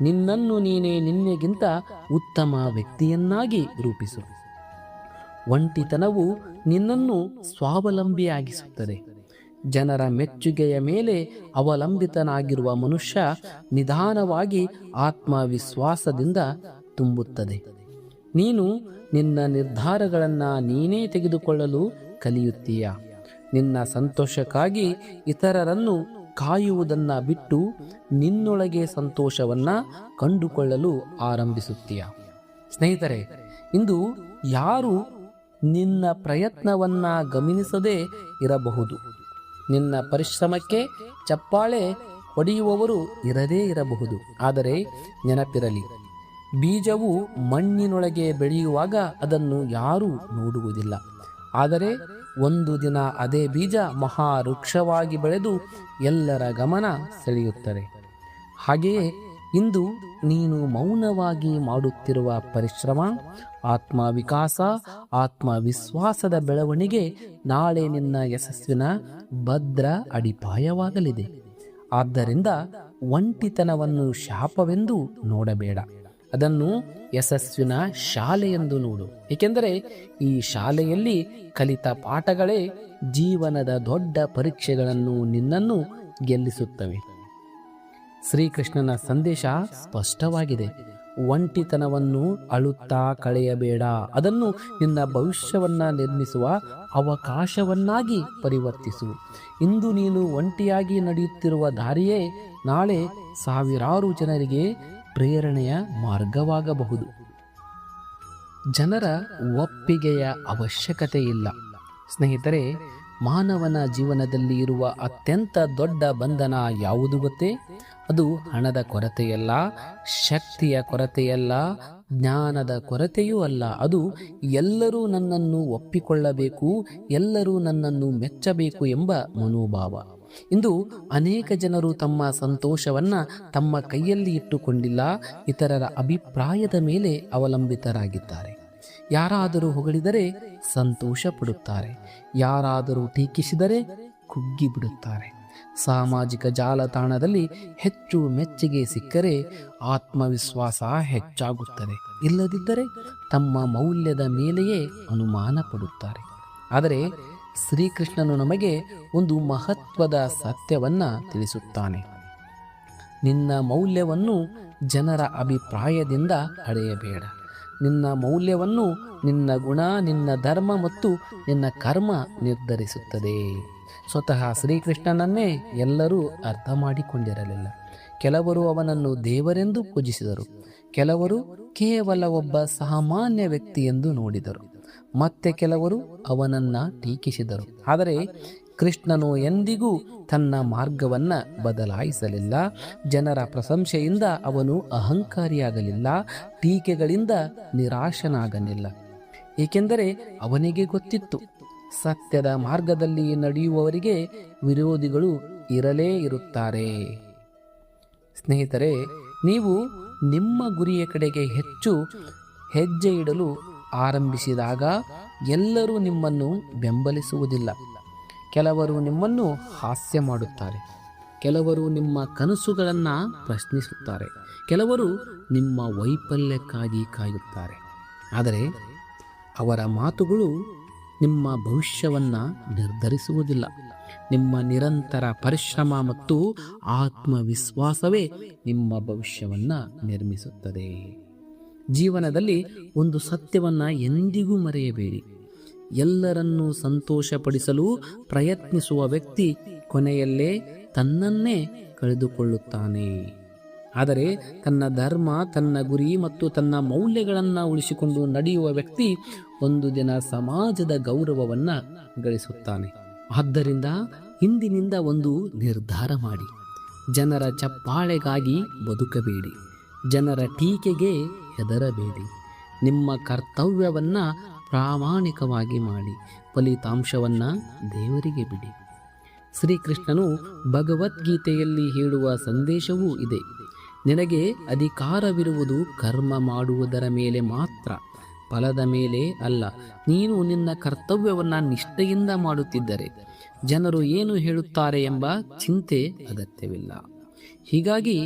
ನಿನ್ನನ್ನು ನೀನೇ ನಿನ್ನೆಗಿಂತ ಉತ್ತಮ ವ್ಯಕ್ತಿಯನ್ನಾಗಿ ರೂಪಿಸು. ಒಂಟಿತನವು ನಿನ್ನನ್ನು ಸ್ವಾವಲಂಬಿಯಾಗಿಸುತ್ತದೆ. ಜನರ ಮೆಚ್ಚುಗೆಯ ಮೇಲೆ ಅವಲಂಬಿತನಾಗಿರುವ ಮನುಷ್ಯ ನಿಧಾನವಾಗಿ ಆತ್ಮವಿಶ್ವಾಸದಿಂದ ತುಂಬುತ್ತದೆ. ನೀನು ನಿನ್ನ ನಿರ್ಧಾರಗಳನ್ನು ನೀನೇ ತೆಗೆದುಕೊಳ್ಳಲು ಕಲಿಯುತ್ತೀಯ. ನಿನ್ನ ಸಂತೋಷಕ್ಕಾಗಿ ಇತರರನ್ನು ಕಾಯುವುದನ್ನು ಬಿಟ್ಟು ನಿನ್ನೊಳಗೆ ಸಂತೋಷವನ್ನು ಕಂಡುಕೊಳ್ಳಲು ಆರಂಭಿಸುತ್ತೀಯ. ಸ್ನೇಹಿತರೆ, ಇಂದು ಯಾರು ನಿನ್ನ ಪ್ರಯತ್ನವನ್ನು ಗಮನಿಸದೇ ಇರಬಹುದು. ನಿನ್ನ ಪರಿಶ್ರಮಕ್ಕೆ ಚಪ್ಪಾಳೆ ಹೊಡೆಯುವವರು ಇರದೇ ಇರಬಹುದು. ಆದರೆ ನೆನಪಿರಲಿ, ಬೀಜವು ಮಣ್ಣಿನೊಳಗೆ ಬೆಳೆಯುವಾಗ ಅದನ್ನು ಯಾರೂ ನೋಡುವುದಿಲ್ಲ. ಆದರೆ ಒಂದು ದಿನ ಅದೇ ಬೀಜ ಮಹಾವೃಕ್ಷವಾಗಿ ಬೆಳೆದು ಎಲ್ಲರ ಗಮನ ಸೆಳೆಯುತ್ತದೆ. ಹಾಗೆಯೇ ಇಂದು ನೀನು ಮೌನವಾಗಿ ಮಾಡುತ್ತಿರುವ ಪರಿಶ್ರಮ, ಆತ್ಮವಿಕಾಸ, ಆತ್ಮವಿಶ್ವಾಸದ ಬೆಳವಣಿಗೆ ನಾಳೆ ನಿನ್ನ ಯಶಸ್ಸಿನ ಭದ್ರ ಅಡಿಪಾಯವಾಗಲಿದೆ. ಆದ್ದರಿಂದ ಒಂಟಿತನವನ್ನು ಶಾಪವೆಂದು ನೋಡಬೇಡ, ಅದನ್ನು ಯಶಸ್ಸಿನ ಶಾಲೆಯೆಂದು ನೋಡು. ಏಕೆಂದರೆ ಈ ಶಾಲೆಯಲ್ಲಿ ಕಲಿತ ಪಾಠಗಳೇ ಜೀವನದ ದೊಡ್ಡ ಪರೀಕ್ಷೆಗಳನ್ನು ನಿನ್ನನ್ನು ಗೆಲ್ಲಿಸುತ್ತವೆ. ಶ್ರೀಕೃಷ್ಣನ ಸಂದೇಶ ಸ್ಪಷ್ಟವಾಗಿದೆ. ಒಂಟಿತನವನ್ನು ಅಳುತ್ತಾ ಕಳೆಯಬೇಡ, ಅದನ್ನು ನಿನ್ನ ಭವಿಷ್ಯವನ್ನ ನಿರ್ಮಿಸುವ ಅವಕಾಶವನ್ನಾಗಿ ಪರಿವರ್ತಿಸು. ಇಂದು ನೀನು ಒಂಟಿಯಾಗಿ ನಡೆಯುತ್ತಿರುವ ದಾರಿಯೇ ನಾಳೆ ಸಾವಿರಾರು ಜನರಿಗೆ ಪ್ರೇರಣೆಯ ಮಾರ್ಗವಾಗಬಹುದು. ಜನರ ಒಪ್ಪಿಗೆಯ ಅವಶ್ಯಕತೆ ಇಲ್ಲ. ಸ್ನೇಹಿತರೆ, ಮಾನವನ ಜೀವನದಲ್ಲಿ ಇರುವ ಅತ್ಯಂತ ದೊಡ್ಡ ಬಂಧನ ಯಾವುದು ಗೊತ್ತೇ? ಅದು ಹಣದ ಕೊರತೆಯಲ್ಲ, ಶಕ್ತಿಯ ಕೊರತೆಯಲ್ಲ, ಜ್ಞಾನದ ಕೊರತೆಯೂ ಅಲ್ಲ. ಅದು ಎಲ್ಲರೂ ನನ್ನನ್ನು ಒಪ್ಪಿಕೊಳ್ಳಬೇಕು, ಎಲ್ಲರೂ ನನ್ನನ್ನು ಮೆಚ್ಚಬೇಕು ಎಂಬ ಮನೋಭಾವ. ಇಂದು ಅನೇಕ ಜನರು ತಮ್ಮ ಸಂತೋಷವನ್ನು ತಮ್ಮ ಕೈಯಲ್ಲಿ ಇಟ್ಟುಕೊಂಡಿಲ್ಲ, ಇತರರ ಅಭಿಪ್ರಾಯದ ಮೇಲೆ ಅವಲಂಬಿತರಾಗಿದ್ದಾರೆ. ಯಾರಾದರೂ ಹೊಗಳಿದರೆ ಸಂತೋಷ ಪಡುತ್ತಾರೆ, ಯಾರಾದರೂ ಟೀಕಿಸಿದರೆ ಕುಗ್ಗಿಬಿಡುತ್ತಾರೆ. ಸಾಮಾಜಿಕ ಜಾಲತಾಣದಲ್ಲಿ ಹೆಚ್ಚು ಮೆಚ್ಚುಗೆ ಸಿಕ್ಕರೆ ಆತ್ಮವಿಶ್ವಾಸ ಹೆಚ್ಚಾಗುತ್ತದೆ, ಇಲ್ಲದಿದ್ದರೆ ತಮ್ಮ ಮೌಲ್ಯದ ಮೇಲೆಯೇ ಅನುಮಾನ ಪಡುತ್ತಾರೆ. ಆದರೆ ಶ್ರೀಕೃಷ್ಣನು ನಮಗೆ ಒಂದು ಮಹತ್ವದ ಸತ್ಯವನ್ನು ತಿಳಿಸುತ್ತಾನೆ. ನಿನ್ನ ಮೌಲ್ಯವನ್ನು ಜನರ ಅಭಿಪ್ರಾಯದಿಂದ ಅಳೆಯಬೇಡ. ನಿನ್ನ ಮೌಲ್ಯವನ್ನು ನಿನ್ನ ಗುಣ, ನಿನ್ನ ಧರ್ಮ ಮತ್ತು ನಿನ್ನ ಕರ್ಮ ನಿರ್ಧರಿಸುತ್ತದೆ. ಸ್ವತಃ ಶ್ರೀಕೃಷ್ಣನನ್ನೇ ಎಲ್ಲರೂ ಅರ್ಥ ಮಾಡಿಕೊಂಡಿರಲಿಲ್ಲ. ಕೆಲವರು ಅವನನ್ನು ದೇವರೆಂದು ಪೂಜಿಸಿದರು, ಕೆಲವರು ಕೇವಲ ಒಬ್ಬ ಸಾಮಾನ್ಯ ವ್ಯಕ್ತಿ ಎಂದು ನೋಡಿದರು, ಮತ್ತೆ ಕೆಲವರು ಅವನನ್ನು ಟೀಕಿಸಿದರು. ಆದರೆ ಕೃಷ್ಣನು ಎಂದಿಗೂ ತನ್ನ ಮಾರ್ಗವನ್ನು ಬದಲಾಯಿಸಲಿಲ್ಲ. ಜನರ ಪ್ರಶಂಸೆಯಿಂದ ಅವನು ಅಹಂಕಾರಿಯಾಗಲಿಲ್ಲ, ಟೀಕೆಗಳಿಂದ ನಿರಾಶನಾಗಲಿಲ್ಲ. ಏಕೆಂದರೆ ಅವನಿಗೆ ಗೊತ್ತಿತ್ತು, ಸತ್ಯದ ಮಾರ್ಗದಲ್ಲಿ ನಡೆಯುವವರಿಗೆ ವಿರೋಧಿಗಳು ಇರಲೇ ಇರುತ್ತಾರೆ. ಸ್ನೇಹಿತರೆ, ನೀವು ನಿಮ್ಮ ಗುರಿಯ ಕಡೆಗೆ ಹೆಚ್ಚು ಹೆಜ್ಜೆ ಇಡಲು ಆರಂಭಿಸಿದಾಗ ಎಲ್ಲರೂ ನಿಮ್ಮನ್ನು ಬೆಂಬಲಿಸುವುದಿಲ್ಲ. ಕೆಲವರು ನಿಮ್ಮನ್ನು ಹಾಸ್ಯ ಮಾಡುತ್ತಾರೆ, ಕೆಲವರು ನಿಮ್ಮ ಕನಸುಗಳನ್ನು ಪ್ರಶ್ನಿಸುತ್ತಾರೆ, ಕೆಲವರು ನಿಮ್ಮ ವೈಫಲ್ಯಕ್ಕಾಗಿ ಕಾಯುತ್ತಾರೆ. ಆದರೆ ಅವರ ಮಾತುಗಳು ನಿಮ್ಮ ಭವಿಷ್ಯವನ್ನು ನಿರ್ಧರಿಸುವುದಿಲ್ಲ. ನಿಮ್ಮ ನಿರಂತರ ಪರಿಶ್ರಮ ಮತ್ತು ಆತ್ಮವಿಶ್ವಾಸವೇ ನಿಮ್ಮ ಭವಿಷ್ಯವನ್ನು ನಿರ್ಮಿಸುತ್ತದೆ. ಜೀವನದಲ್ಲಿ ಒಂದು ಸತ್ಯವನ್ನು ಎಂದಿಗೂ ಮರೆಯಬೇಡಿ. ಎಲ್ಲರನ್ನೂ ಸಂತೋಷಪಡಿಸಲು ಪ್ರಯತ್ನಿಸುವ ವ್ಯಕ್ತಿ ಕೊನೆಯಲ್ಲೇ ತನ್ನನ್ನೇ ಕಳೆದುಕೊಳ್ಳುತ್ತಾನೆ. ಆದರೆ ತನ್ನ ಧರ್ಮ, ತನ್ನ ಗುರಿ ಮತ್ತು ತನ್ನ ಮೌಲ್ಯಗಳನ್ನು ಉಳಿಸಿಕೊಂಡು ನಡೆಯುವ ವ್ಯಕ್ತಿ ಒಂದು ದಿನ ಸಮಾಜದ ಗೌರವವನ್ನು ಗಳಿಸುತ್ತಾನೆ. ಆದ್ದರಿಂದ ಇಂದಿನಿಂದ ಒಂದು ನಿರ್ಧಾರ ಮಾಡಿ. ಜನರ ಚಪ್ಪಾಳೆಗಾಗಿ ಬದುಕಬೇಡಿ, ಜನರ ಟೀಕೆಗೆ ಹೆದರಬೇಡಿ. ನಿಮ್ಮ ಕರ್ತವ್ಯವನ್ನು ಪ್ರಾಮಾಣಿಕವಾಗಿ ಮಾಡಿ, ಫಲಿತಾಂಶವನ್ನು ದೇವರಿಗೆ ಬಿಡಿ. ಶ್ರೀಕೃಷ್ಣನು ಭಗವದ್ಗೀತೆಯಲ್ಲಿ ಹೇಳುವ ಸಂದೇಶವೂ ಇದೆ. ನಿನಗೆ ಅಧಿಕಾರವಿರುವುದು ಕರ್ಮ ಮಾಡುವುದರ ಮೇಲೆ ಮಾತ್ರ, ಫಲದ ಮೇಲೆ ಅಲ್ಲ. ನೀನು ನಿನ್ನ ಕರ್ತವ್ಯವನ್ನು ನಿಷ್ಠೆಯಿಂದ ಮಾಡುತ್ತಿದ್ದರೆ ಜನರು ಏನು ಹೇಳುತ್ತಾರೆ ಎಂಬ ಚಿಂತೆ ಅಗತ್ಯವಿಲ್ಲ. ಹೀಗಾಗಿ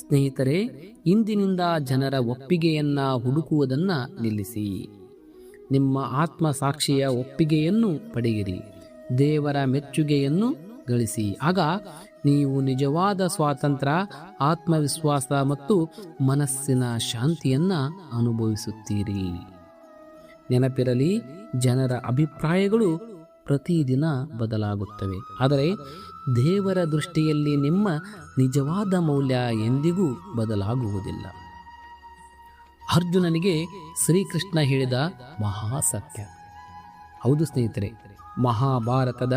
ಸ್ನೇಹಿತರೆ, ಇಂದಿನಿಂದ ಜನರ ಒಪ್ಪಿಗೆಯನ್ನು ಹುಡುಕುವುದನ್ನು ನಿಲ್ಲಿಸಿ. ನಿಮ್ಮ ಆತ್ಮಸಾಕ್ಷಿಯ ಒಪ್ಪಿಗೆಯನ್ನು ಪಡೆಯಿರಿ, ದೇವರ ಮೆಚ್ಚುಗೆಯನ್ನು ಗಳಿಸಿ. ಆಗ ನೀವು ನಿಜವಾದ ಸ್ವಾತಂತ್ರ್ಯ, ಆತ್ಮವಿಶ್ವಾಸ ಮತ್ತು ಮನಸ್ಸಿನ ಶಾಂತಿಯನ್ನು ಅನುಭವಿಸುತ್ತೀರಿ. ನೆನಪಿರಲಿ, ಜನರ ಅಭಿಪ್ರಾಯಗಳು ಪ್ರತಿದಿನ ಬದಲಾಗುತ್ತವೆ, ಆದರೆ ದೇವರ ದೃಷ್ಟಿಯಲ್ಲಿ ನಿಮ್ಮ ನಿಜವಾದ ಮೌಲ್ಯ ಎಂದಿಗೂ ಬದಲಾಗುವುದಿಲ್ಲ. ಅರ್ಜುನನಿಗೆ ಶ್ರೀಕೃಷ್ಣ ಹೇಳಿದ ಮಹಾಸತ್ಯ. ಹೌದು ಸ್ನೇಹಿತರೆ, ಮಹಾಭಾರತದ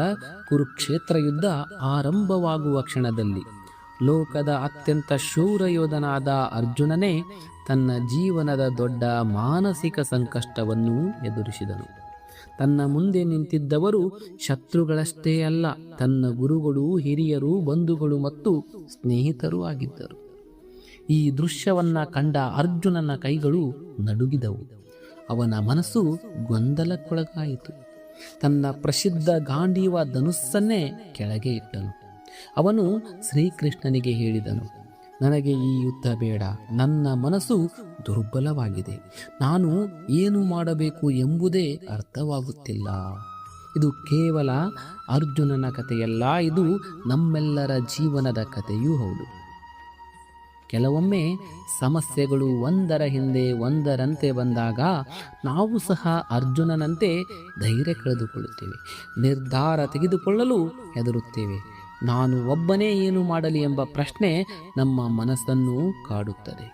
ಕುರುಕ್ಷೇತ್ರ ಯುದ್ಧ ಆರಂಭವಾಗುವ ಕ್ಷಣದಲ್ಲಿ ಲೋಕದ ಅತ್ಯಂತ ಶೂರ ಯೋಧನಾದ ಅರ್ಜುನನೇ ತನ್ನ ಜೀವನದ ದೊಡ್ಡ ಮಾನಸಿಕ ಸಂಕಷ್ಟವನ್ನು ಎದುರಿಸಿದನು. ತನ್ನ ಮುಂದೆ ನಿಂತಿದ್ದವರು ಶತ್ರುಗಳಷ್ಟೇ ಅಲ್ಲ, ತನ್ನ ಗುರುಗಳು, ಹಿರಿಯರು, ಬಂಧುಗಳು ಮತ್ತು ಸ್ನೇಹಿತರೂ ಆಗಿದ್ದರು. ಈ ದೃಶ್ಯವನ್ನು ಕಂಡ ಅರ್ಜುನನ ಕೈಗಳು ನಡುಗಿದವು, ಅವನ ಮನಸ್ಸು ಗೊಂದಲಕ್ಕೊಳಗಾಯಿತು. ತನ್ನ ಪ್ರಸಿದ್ಧ ಗಾಂಡೀವ ಧನುಸ್ಸನ್ನೇ ಕೆಳಗೆ ಇಟ್ಟನು. ಅವನು ಶ್ರೀಕೃಷ್ಣನಿಗೆ ಹೇಳಿದನು, ನನಗೆ ಈ ಯುದ್ಧ ಬೇಡ, ನನ್ನ ಮನಸ್ಸು ದುರ್ಬಲವಾಗಿದೆ, ನಾನು ಏನು ಮಾಡಬೇಕು ಎಂಬುದೇ ಅರ್ಥವಾಗುತ್ತಿಲ್ಲ. ಇದು ಕೇವಲ ಅರ್ಜುನನ ಕಥೆಯಲ್ಲ, ಇದು ನಮ್ಮೆಲ್ಲರ ಜೀವನದ ಕಥೆಯೂ ಹೌದು. ಕೆಲವೊಮ್ಮೆ ಸಮಸ್ಯೆಗಳು ಒಂದರ ಹಿಂದೆ ಒಂದರಂತೆ ಬಂದಾಗ ನಾವು ಸಹ ಅರ್ಜುನನಂತೆ ಧೈರ್ಯ ಕಳೆದುಕೊಳ್ಳುತ್ತೇವೆ, ನಿರ್ಧಾರ ತೆಗೆದುಕೊಳ್ಳಲು ಹೆದರುತ್ತೇವೆ. ನಾನು ಒಬ್ಬನೇ ಏನು ಮಾಡಲಿ ಎಂಬ ಪ್ರಶ್ನೆ ನಮ್ಮ ಮನಸ್ಸನ್ನು ಕಾಡುತ್ತದೆ.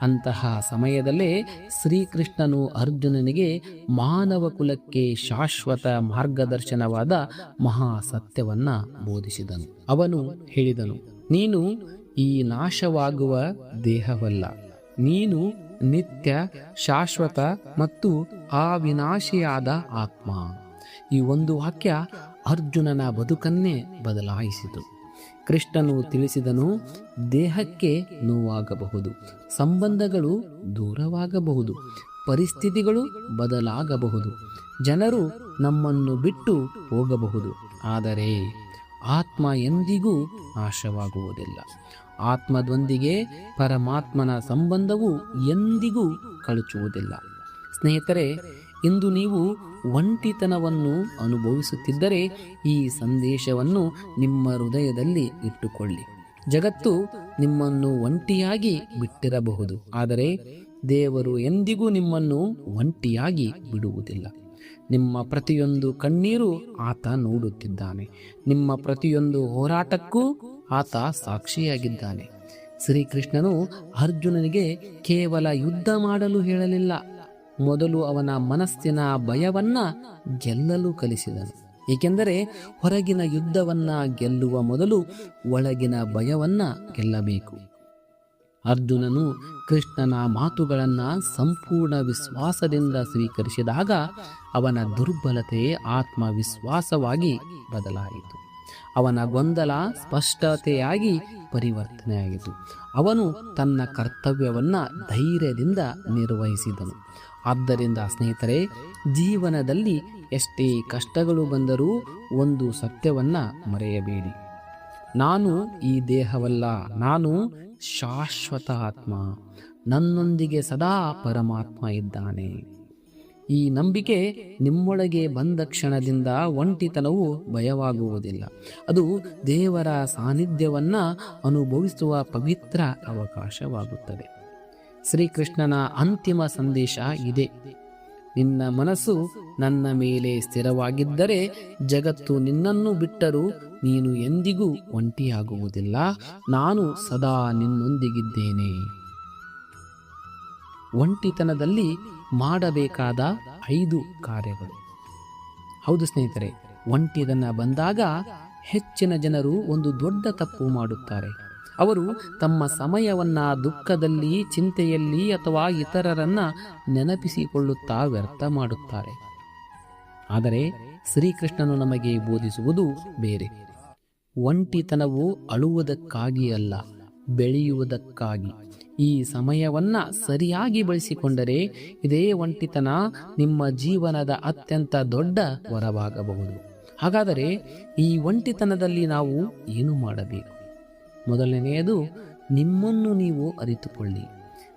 ಅಂತಹ ಸಮಯದಲ್ಲೇ ಶ್ರೀಕೃಷ್ಣನು ಅರ್ಜುನನಿಗೆ ಮಾನವ ಕುಲಕ್ಕೆ ಶಾಶ್ವತ ಮಾರ್ಗದರ್ಶನವಾದ ಮಹಾಸತ್ಯವನ್ನು ಬೋಧಿಸಿದನು. ಅವನು ಹೇಳಿದನು, ನೀನು ಈ ನಾಶವಾಗುವ ದೇಹವಲ್ಲ, ನೀನು ನಿತ್ಯ, ಶಾಶ್ವತ ಮತ್ತು ಅವಿನಾಶಿಯಾದ ಆತ್ಮ. ಈ ಒಂದು ವಾಕ್ಯ ಅರ್ಜುನನ ಬದುಕನ್ನೇ ಬದಲಾಯಿಸಿತು. ಕೃಷ್ಣನು ತಿಳಿಸಿದನು, ದೇಹಕ್ಕೆ ನೋವಾಗಬಹುದು, ಸಂಬಂಧಗಳು ದೂರವಾಗಬಹುದು, ಪರಿಸ್ಥಿತಿಗಳು ಬದಲಾಗಬಹುದು, ಜನರು ನಮ್ಮನ್ನು ಬಿಟ್ಟು ಹೋಗಬಹುದು, ಆದರೆ ಆತ್ಮ ಎಂದಿಗೂ ನಾಶವಾಗುವುದಿಲ್ಲ. ಆತ್ಮದೊಂದಿಗೆ ಪರಮಾತ್ಮನ ಸಂಬಂಧವು ಎಂದಿಗೂ ಕಳಚುವುದಿಲ್ಲ. ಸ್ನೇಹಿತರೆ, ಇಂದು ನೀವು ಒಂಟಿತನವನ್ನು ಅನುಭವಿಸುತ್ತಿದ್ದರೆ ಈ ಸಂದೇಶವನ್ನು ನಿಮ್ಮ ಹೃದಯದಲ್ಲಿ ಇಟ್ಟುಕೊಳ್ಳಿ. ಜಗತ್ತು ನಿಮ್ಮನ್ನು ಒಂಟಿಯಾಗಿ ಬಿಟ್ಟಿರಬಹುದು, ಆದರೆ ದೇವರು ಎಂದಿಗೂ ನಿಮ್ಮನ್ನು ಒಂಟಿಯಾಗಿ ಬಿಡುವುದಿಲ್ಲ. ನಿಮ್ಮ ಪ್ರತಿಯೊಂದು ಕಣ್ಣೀರು ಆತ ನೋಡುತ್ತಿದ್ದಾನೆ. ನಿಮ್ಮ ಪ್ರತಿಯೊಂದು ಹೋರಾಟಕ್ಕೂ ಆತ ಸಾಕ್ಷಿಯಾಗಿದ್ದಾನೆ. ಶ್ರೀಕೃಷ್ಣನು ಅರ್ಜುನನಿಗೆ ಕೇವಲ ಯುದ್ಧ ಮಾಡಲು ಹೇಳಲಿಲ್ಲ, ಮೊದಲು ಅವನ ಮನಸ್ಸಿನ ಭಯವನ್ನ ಗೆಲ್ಲಲು ಕಲಿಸಿದನು. ಏಕೆಂದರೆ ಹೊರಗಿನ ಯುದ್ಧವನ್ನ ಗೆಲ್ಲುವ ಮೊದಲು ಒಳಗಿನ ಭಯವನ್ನ ಗೆಲ್ಲಬೇಕು. ಅರ್ಜುನನು ಕೃಷ್ಣನ ಮಾತುಗಳನ್ನು ಸಂಪೂರ್ಣ ವಿಶ್ವಾಸದಿಂದ ಸ್ವೀಕರಿಸಿದಾಗ ಅವನ ದುರ್ಬಲತೆ ಆತ್ಮವಿಶ್ವಾಸವಾಗಿ ಬದಲಾಯಿತು. ಅವನ ಗೊಂದಲ ಸ್ಪಷ್ಟತೆಯಾಗಿ ಪರಿವರ್ತನೆಯಾಯಿತು. ಅವನು ತನ್ನ ಕರ್ತವ್ಯವನ್ನು ಧೈರ್ಯದಿಂದ ನಿರ್ವಹಿಸಿದನು. ಆದ್ದರಿಂದ ಸ್ನೇಹಿತರೆ, ಜೀವನದಲ್ಲಿ ಎಷ್ಟೇ ಕಷ್ಟಗಳು ಬಂದರೂ ಒಂದು ಸತ್ಯವನ್ನು ಮರೆಯಬೇಡಿ. ನಾನು ಈ ದೇಹವಲ್ಲ, ನಾನು ಶಾಶ್ವತ ಆತ್ಮ. ನನ್ನೊಂದಿಗೆ ಸದಾ ಪರಮಾತ್ಮ ಇದ್ದಾನೆ. ಈ ನಂಬಿಕೆ ನಿಮ್ಮೊಳಗೆ ಬಂದ ಕ್ಷಣದಿಂದ ಒಂಟಿತನವು ಭಯವಾಗುವುದಿಲ್ಲ. ಅದು ದೇವರ ಸಾನ್ನಿಧ್ಯವನ್ನು ಅನುಭವಿಸುವ ಪವಿತ್ರ ಅವಕಾಶವಾಗುತ್ತದೆ. ಶ್ರೀಕೃಷ್ಣನ ಅಂತಿಮ ಸಂದೇಶ ಇದೆ: ನಿನ್ನ ಮನಸ್ಸು ನನ್ನ ಮೇಲೆ ಸ್ಥಿರವಾಗಿದ್ದರೆ ಜಗತ್ತು ನಿನ್ನನ್ನು ಬಿಟ್ಟರೂ ನೀನು ಎಂದಿಗೂ ಒಂಟಿಯಾಗುವುದಿಲ್ಲ. ನಾನು ಸದಾ ನಿನ್ನೊಂದಿಗಿದ್ದೇನೆ. ಒಂಟಿತನದಲ್ಲಿ ಮಾಡಬೇಕಾದ 5 ಕಾರ್ಯಗಳು. ಹೌದು ಸ್ನೇಹಿತರೆ, ಒಂಟಿತನ ಬಂದಾಗ ಹೆಚ್ಚಿನ ಜನರು ಒಂದು ದೊಡ್ಡ ತಪ್ಪು ಮಾಡುತ್ತಾರೆ. ಅವರು ತಮ್ಮ ಸಮಯವನ್ನ ದುಃಖದಲ್ಲಿ, ಚಿಂತೆಯಲ್ಲಿ ಅಥವಾ ಇತರರನ್ನ ನೆನಪಿಸಿಕೊಳ್ಳುತ್ತಾ ವ್ಯರ್ಥ ಮಾಡುತ್ತಾರೆ. ಆದರೆ ಶ್ರೀಕೃಷ್ಣನು ನಮಗೆ ಬೋಧಿಸುವುದು ಬೇರೆ. ಒಂಟಿತನವು ಅಳುವುದಕ್ಕಾಗಿ ಅಲ್ಲ, ಬೆಳೆಯುವುದಕ್ಕಾಗಿ. ಈ ಸಮಯವನ್ನ ಸರಿಯಾಗಿ ಬಳಸಿಕೊಂಡರೆ ಇದೇ ಒಂಟಿತನ ನಿಮ್ಮ ಜೀವನದ ಅತ್ಯಂತ ದೊಡ್ಡ ವರವಾಗಬಹುದು. ಹಾಗಾದರೆ ಈ ಒಂಟಿತನದಲ್ಲಿ ನಾವು ಏನು ಮಾಡಬೇಕು? ಮೊದಲನೆಯದು, ನಿಮ್ಮನ್ನು ನೀವು ಅರಿತುಕೊಳ್ಳಿ.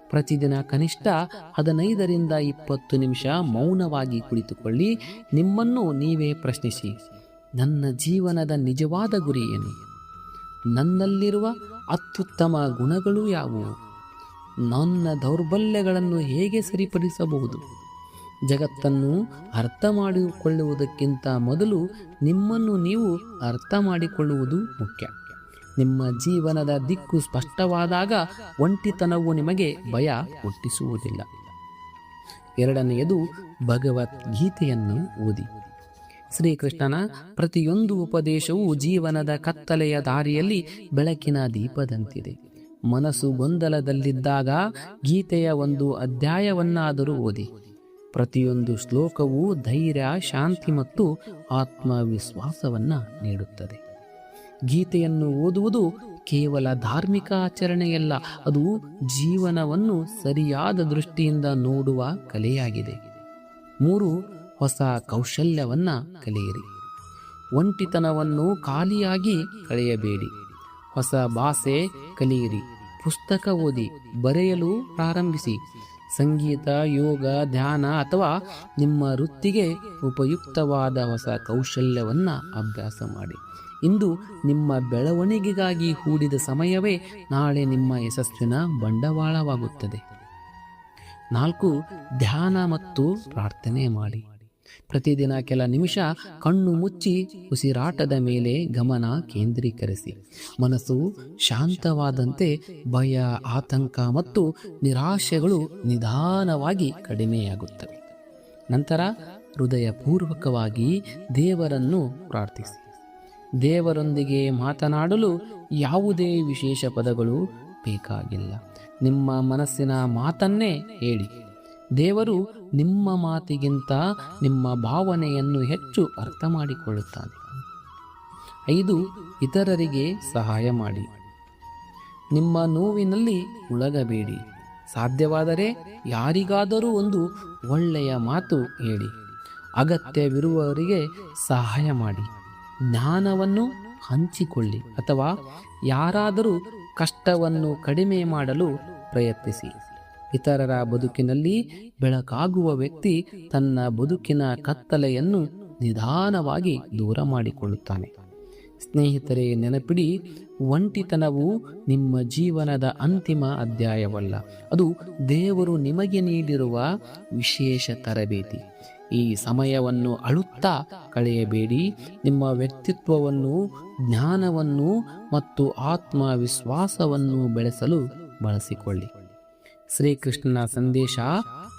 ಪ್ರತಿದಿನ ಕನಿಷ್ಠ 15ರಿಂದ 20 ನಿಮಿಷ ಮೌನವಾಗಿ ಕುಳಿತುಕೊಳ್ಳಿ. ನಿಮ್ಮನ್ನು ನೀವೇ ಪ್ರಶ್ನಿಸಿ, ನನ್ನ ಜೀವನದ ನಿಜವಾದ ಗುರಿ ಏನು? ನನ್ನಲ್ಲಿರುವ ಅತ್ಯುತ್ತಮ ಗುಣಗಳು ಯಾವುವು? ನನ್ನ ದೌರ್ಬಲ್ಯಗಳನ್ನು ಹೇಗೆ ಸರಿಪಡಿಸಬಹುದು? ಜಗತ್ತನ್ನು ಅರ್ಥ ಮಾಡಿಕೊಳ್ಳುವುದಕ್ಕಿಂತ ಮೊದಲು ನಿಮ್ಮನ್ನು ನೀವು ಅರ್ಥ ಮಾಡಿಕೊಳ್ಳುವುದು ಮುಖ್ಯ. ನಿಮ್ಮ ಜೀವನದ ದಿಕ್ಕು ಸ್ಪಷ್ಟವಾದಾಗ ಒಂಟಿತನವು ನಿಮಗೆ ಭಯ ಹುಟ್ಟಿಸುವುದಿಲ್ಲ. ಎರಡನೆಯದು, ಭಗವದ್ಗೀತೆಯನ್ನು ಓದಿ. ಶ್ರೀಕೃಷ್ಣನ ಪ್ರತಿಯೊಂದು ಉಪದೇಶವೂ ಜೀವನದ ಕತ್ತಲೆಯ ದಾರಿಯಲ್ಲಿ ಬೆಳಕಿನ ದೀಪದಂತಿದೆ. ಮನಸ್ಸು ಗೊಂದಲದಲ್ಲಿದ್ದಾಗ ಗೀತೆಯ ಒಂದು ಅಧ್ಯಾಯವನ್ನಾದರೂ ಓದಿ. ಪ್ರತಿಯೊಂದು ಶ್ಲೋಕವೂ ಧೈರ್ಯ, ಶಾಂತಿ ಮತ್ತು ಆತ್ಮವಿಶ್ವಾಸವನ್ನು ನೀಡುತ್ತದೆ. ಗೀತೆಯನ್ನು ಓದುವುದು ಕೇವಲ ಧಾರ್ಮಿಕ ಆಚರಣೆಯಲ್ಲ, ಅದು ಜೀವನವನ್ನು ಸರಿಯಾದ ದೃಷ್ಟಿಯಿಂದ ನೋಡುವ ಕಲೆಯಾಗಿದೆ. 3, ಹೊಸ ಕೌಶಲ್ಯವನ್ನು ಕಲಿಯಿರಿ. ಒಂಟಿತನವನ್ನು ಖಾಲಿಯಾಗಿ ಕಳೆಯಬೇಡಿ. ಹೊಸ ಭಾಷೆ ಕಲಿಯಿರಿ, ಪುಸ್ತಕ ಓದಿ, ಬರೆಯಲು ಪ್ರಾರಂಭಿಸಿ. ಸಂಗೀತ, ಯೋಗ, ಧ್ಯಾನ ಅಥವಾ ನಿಮ್ಮ ವೃತ್ತಿಗೆ ಉಪಯುಕ್ತವಾದ ಹೊಸ ಕೌಶಲ್ಯವನ್ನು ಅಭ್ಯಾಸ ಮಾಡಿ. ಇಂದು ನಿಮ್ಮ ಬೆಳವಣಿಗೆಗಾಗಿ ಹೂಡಿದ ಸಮಯವೇ ನಾಳೆ ನಿಮ್ಮ ಯಶಸ್ಸಿನ ಬಂಡವಾಳವಾಗುತ್ತದೆ. 4, ಧ್ಯಾನ ಮತ್ತು ಪ್ರಾರ್ಥನೆ ಮಾಡಿ. ಪ್ರತಿದಿನ ಕೆಲ ನಿಮಿಷ ಕಣ್ಣು ಮುಚ್ಚಿ ಉಸಿರಾಟದ ಮೇಲೆ ಗಮನ ಕೇಂದ್ರೀಕರಿಸಿ. ಮನಸ್ಸು ಶಾಂತವಾದಂತೆ ಭಯ, ಆತಂಕ ಮತ್ತು ನಿರಾಶೆಗಳು ನಿಧಾನವಾಗಿ ಕಡಿಮೆಯಾಗುತ್ತವೆ. ನಂತರ ಹೃದಯಪೂರ್ವಕವಾಗಿ ದೇವರನ್ನು ಪ್ರಾರ್ಥಿಸಿ. ದೇವರೊಂದಿಗೆ ಮಾತನಾಡಲು ಯಾವುದೇ ವಿಶೇಷ ಪದಗಳು ಬೇಕಾಗಿಲ್ಲ. ನಿಮ್ಮ ಮನಸ್ಸಿನ ಮಾತನ್ನೇ ಹೇಳಿ. ದೇವರು ನಿಮ್ಮ ಮಾತಿಗಿಂತ ನಿಮ್ಮ ಭಾವನೆಯನ್ನು ಹೆಚ್ಚು ಅರ್ಥ ಮಾಡಿಕೊಳ್ಳುತ್ತಾನೆ. 5, ಇತರರಿಗೆ ಸಹಾಯ ಮಾಡಿ. ನಿಮ್ಮ ನೋವಿನಲ್ಲಿ ಮುಳುಗಬೇಡಿ. ಸಾಧ್ಯವಾದರೆ ಯಾರಿಗಾದರೂ ಒಂದು ಒಳ್ಳೆಯ ಮಾತು ಹೇಳಿ. ಅಗತ್ಯವಿರುವವರಿಗೆ ಸಹಾಯ ಮಾಡಿ. ಜ್ಞಾನವನ್ನು ಹಂಚಿಕೊಳ್ಳಿ ಅಥವಾ ಯಾರಾದರೂ ಕಷ್ಟವನ್ನು ಕಡಿಮೆ ಮಾಡಲು ಪ್ರಯತ್ನಿಸಿ. ಇತರರ ಬದುಕಿನಲ್ಲಿ ಬೆಳಕಾಗುವ ವ್ಯಕ್ತಿ ತನ್ನ ಬದುಕಿನ ಕತ್ತಲೆಯನ್ನು ನಿಧಾನವಾಗಿ ದೂರ ಮಾಡಿಕೊಳ್ಳುತ್ತಾನೆ. ಸ್ನೇಹಿತರೆ, ನೆನಪಿಡಿ, ಒಂಟಿತನವು ನಿಮ್ಮ ಜೀವನದ ಅಂತಿಮ ಅಧ್ಯಾಯವಲ್ಲ, ಅದು ದೇವರು ನಿಮಗೆ ನೀಡಿರುವ ವಿಶೇಷ ತರಬೇತಿ. ಈ ಸಮಯವನ್ನು ಅಳುತ್ತಾ ಕಳೆಯಬೇಡಿ. ನಿಮ್ಮ ವ್ಯಕ್ತಿತ್ವವನ್ನು, ಜ್ಞಾನವನ್ನು ಮತ್ತು ಆತ್ಮವಿಶ್ವಾಸವನ್ನು ಬೆಳೆಸಲು ಬಳಸಿಕೊಳ್ಳಿ. ಶ್ರೀಕೃಷ್ಣನ ಸಂದೇಶ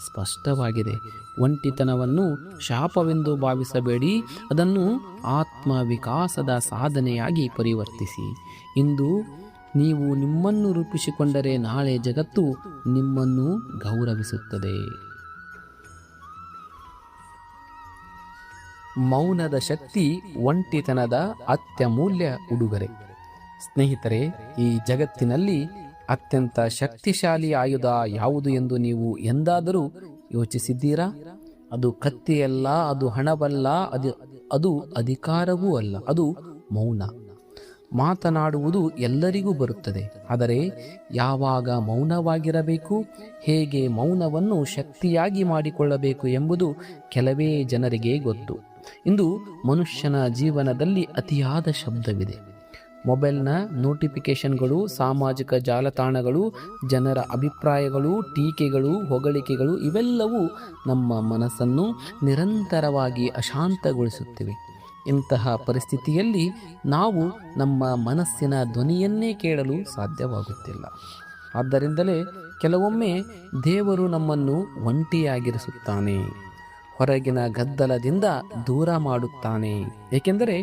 ಸ್ಪಷ್ಟವಾಗಿದೆ. ಒಂಟಿತನವನ್ನು ಶಾಪವೆಂದು ಭಾವಿಸಬೇಡಿ, ಅದನ್ನು ಆತ್ಮವಿಕಾಸದ ಸಾಧನೆಯಾಗಿ ಪರಿವರ್ತಿಸಿ. ಇಂದು ನೀವು ನಿಮ್ಮನ್ನು ರೂಪಿಸಿಕೊಂಡರೆ ನಾಳೆ ಜಗತ್ತು ನಿಮ್ಮನ್ನು ಗೌರವಿಸುತ್ತದೆ. ಮೌನದ ಶಕ್ತಿ ಒಂಟಿತನದ ಅತ್ಯಮೂಲ್ಯ ಉಡುಗೊರೆ. ಸ್ನೇಹಿತರೆ, ಈ ಜಗತ್ತಿನಲ್ಲಿ ಅತ್ಯಂತ ಶಕ್ತಿಶಾಲಿ ಆಯುಧ ಯಾವುದು ಎಂದು ನೀವು ಎಂದಾದರೂ ಯೋಚಿಸಿದ್ದೀರಾ? ಅದು ಕತ್ತಿಯಲ್ಲ, ಅದು ಹಣವಲ್ಲ, ಅದು ಅಧಿಕಾರವೂ ಅಲ್ಲ, ಅದು ಮೌನ. ಮಾತನಾಡುವುದು ಎಲ್ಲರಿಗೂ ಬರುತ್ತದೆ, ಆದರೆ ಯಾವಾಗ ಮೌನವಾಗಿರಬೇಕು, ಹೇಗೆ ಮೌನವನ್ನು ಶಕ್ತಿಯಾಗಿ ಮಾಡಿಕೊಳ್ಳಬೇಕು ಎಂಬುದು ಕೆಲವೇ ಜನರಿಗೆ ಗೊತ್ತು. ಇಂದು ಮನುಷ್ಯನ ಜೀವನದಲ್ಲಿ ಅತಿಯಾದ ಶಬ್ದವಿದೆ. ಮೊಬೈಲ್ನ ನೋಟಿಫಿಕೇಶನ್ಗಳು, ಸಾಮಾಜಿಕ ಜಾಲತಾಣಗಳು, ಜನರ ಅಭಿಪ್ರಾಯಗಳು, ಟೀಕೆಗಳು, ಹೊಗಳಿಕೆಗಳು ಇವೆಲ್ಲವೂ ನಮ್ಮ ಮನಸ್ಸನ್ನು ನಿರಂತರವಾಗಿ ಅಶಾಂತಗೊಳಿಸುತ್ತಿವೆ. ಇಂತಹ ಪರಿಸ್ಥಿತಿಯಲ್ಲಿ ನಾವು ನಮ್ಮ ಮನಸ್ಸಿನ ಧ್ವನಿಯನ್ನೇ ಕೇಳಲು ಸಾಧ್ಯವಾಗುತ್ತಿಲ್ಲ. ಆದ್ದರಿಂದಲೇ ಕೆಲವೊಮ್ಮೆ ದೇವರು ನಮ್ಮನ್ನು ಒಂಟಿಯಾಗಿರಿಸುತ್ತಾನೆ, ಹೊರಗಿನ ಗದ್ದಲದಿಂದ ದೂರ ಮಾಡುತ್ತಾನೆ. ಏಕೆಂದರೆ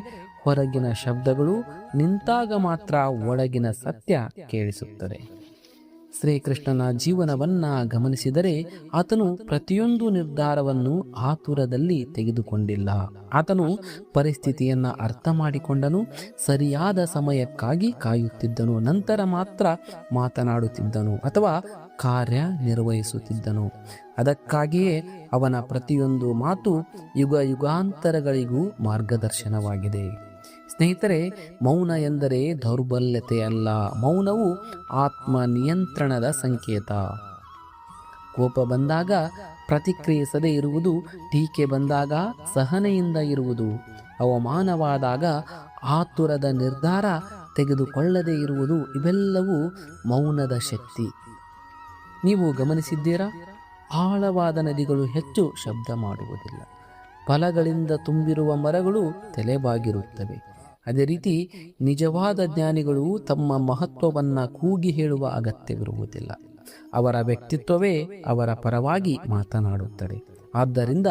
ಹೊರಗಿನ ಶಬ್ದಗಳು ನಿಂತಾಗ ಮಾತ್ರ ಒಳಗಿನ ಸತ್ಯ ಕೇಳಿಸುತ್ತದೆ. ಶ್ರೀಕೃಷ್ಣನ ಜೀವನವನ್ನ ಗಮನಿಸಿದರೆ ಆತನು ಪ್ರತಿಯೊಂದು ನಿರ್ಧಾರವನ್ನು ಆತುರದಲ್ಲಿ ತೆಗೆದುಕೊಂಡಿಲ್ಲ. ಆತನು ಪರಿಸ್ಥಿತಿಯನ್ನ ಅರ್ಥ ಮಾಡಿಕೊಂಡನು, ಸರಿಯಾದ ಸಮಯಕ್ಕಾಗಿ ಕಾಯುತ್ತಿದ್ದನು, ನಂತರ ಮಾತ್ರ ಮಾತನಾಡುತ್ತಿದ್ದನು ಅಥವಾ ಕಾರ್ಯ ನಿರ್ವಹಿಸುತ್ತಿದ್ದನು. ಅದಕ್ಕಾಗಿಯೇ ಅವನ ಪ್ರತಿಯೊಂದು ಮಾತು ಯುಗ ಯುಗಾಂತರಗಳಿಗೂ ಮಾರ್ಗದರ್ಶನವಾಗಿದೆ. ಸ್ನೇಹಿತರೆ, ಮೌನ ಎಂದರೆ ದೌರ್ಬಲ್ಯತೆ ಅಲ್ಲ, ಮೌನವು ಆತ್ಮ ನಿಯಂತ್ರಣದ ಸಂಕೇತ. ಕೋಪ ಬಂದಾಗ ಪ್ರತಿಕ್ರಿಯಿಸದೇ ಇರುವುದು, ಟೀಕೆ ಬಂದಾಗ ಸಹನೆಯಿಂದ ಇರುವುದು, ಅವಮಾನವಾದಾಗ ಆತುರದ ನಿರ್ಧಾರ ತೆಗೆದುಕೊಳ್ಳದೇ ಇರುವುದು, ಇವೆಲ್ಲವೂ ಮೌನದ ಶಕ್ತಿ. ನೀವು ಗಮನಿಸಿದ್ದೀರಾ? ಆಳವಾದ ನದಿಗಳು ಹೆಚ್ಚು ಶಬ್ದ ಮಾಡುವುದಿಲ್ಲ, ಫಲಗಳಿಂದ ತುಂಬಿರುವ ಮರಗಳು ತಲೆಬಾಗಿರುತ್ತವೆ. ಅದೇ ರೀತಿ ನಿಜವಾದ ಜ್ಞಾನಿಗಳು ತಮ್ಮ ಮಹತ್ವವನ್ನು ಕೂಗಿ ಹೇಳುವ ಅಗತ್ಯವಿರುವುದಿಲ್ಲ. ಅವರ ವ್ಯಕ್ತಿತ್ವವೇ ಅವರ ಪರವಾಗಿ ಮಾತನಾಡುತ್ತದೆ. ಆದ್ದರಿಂದ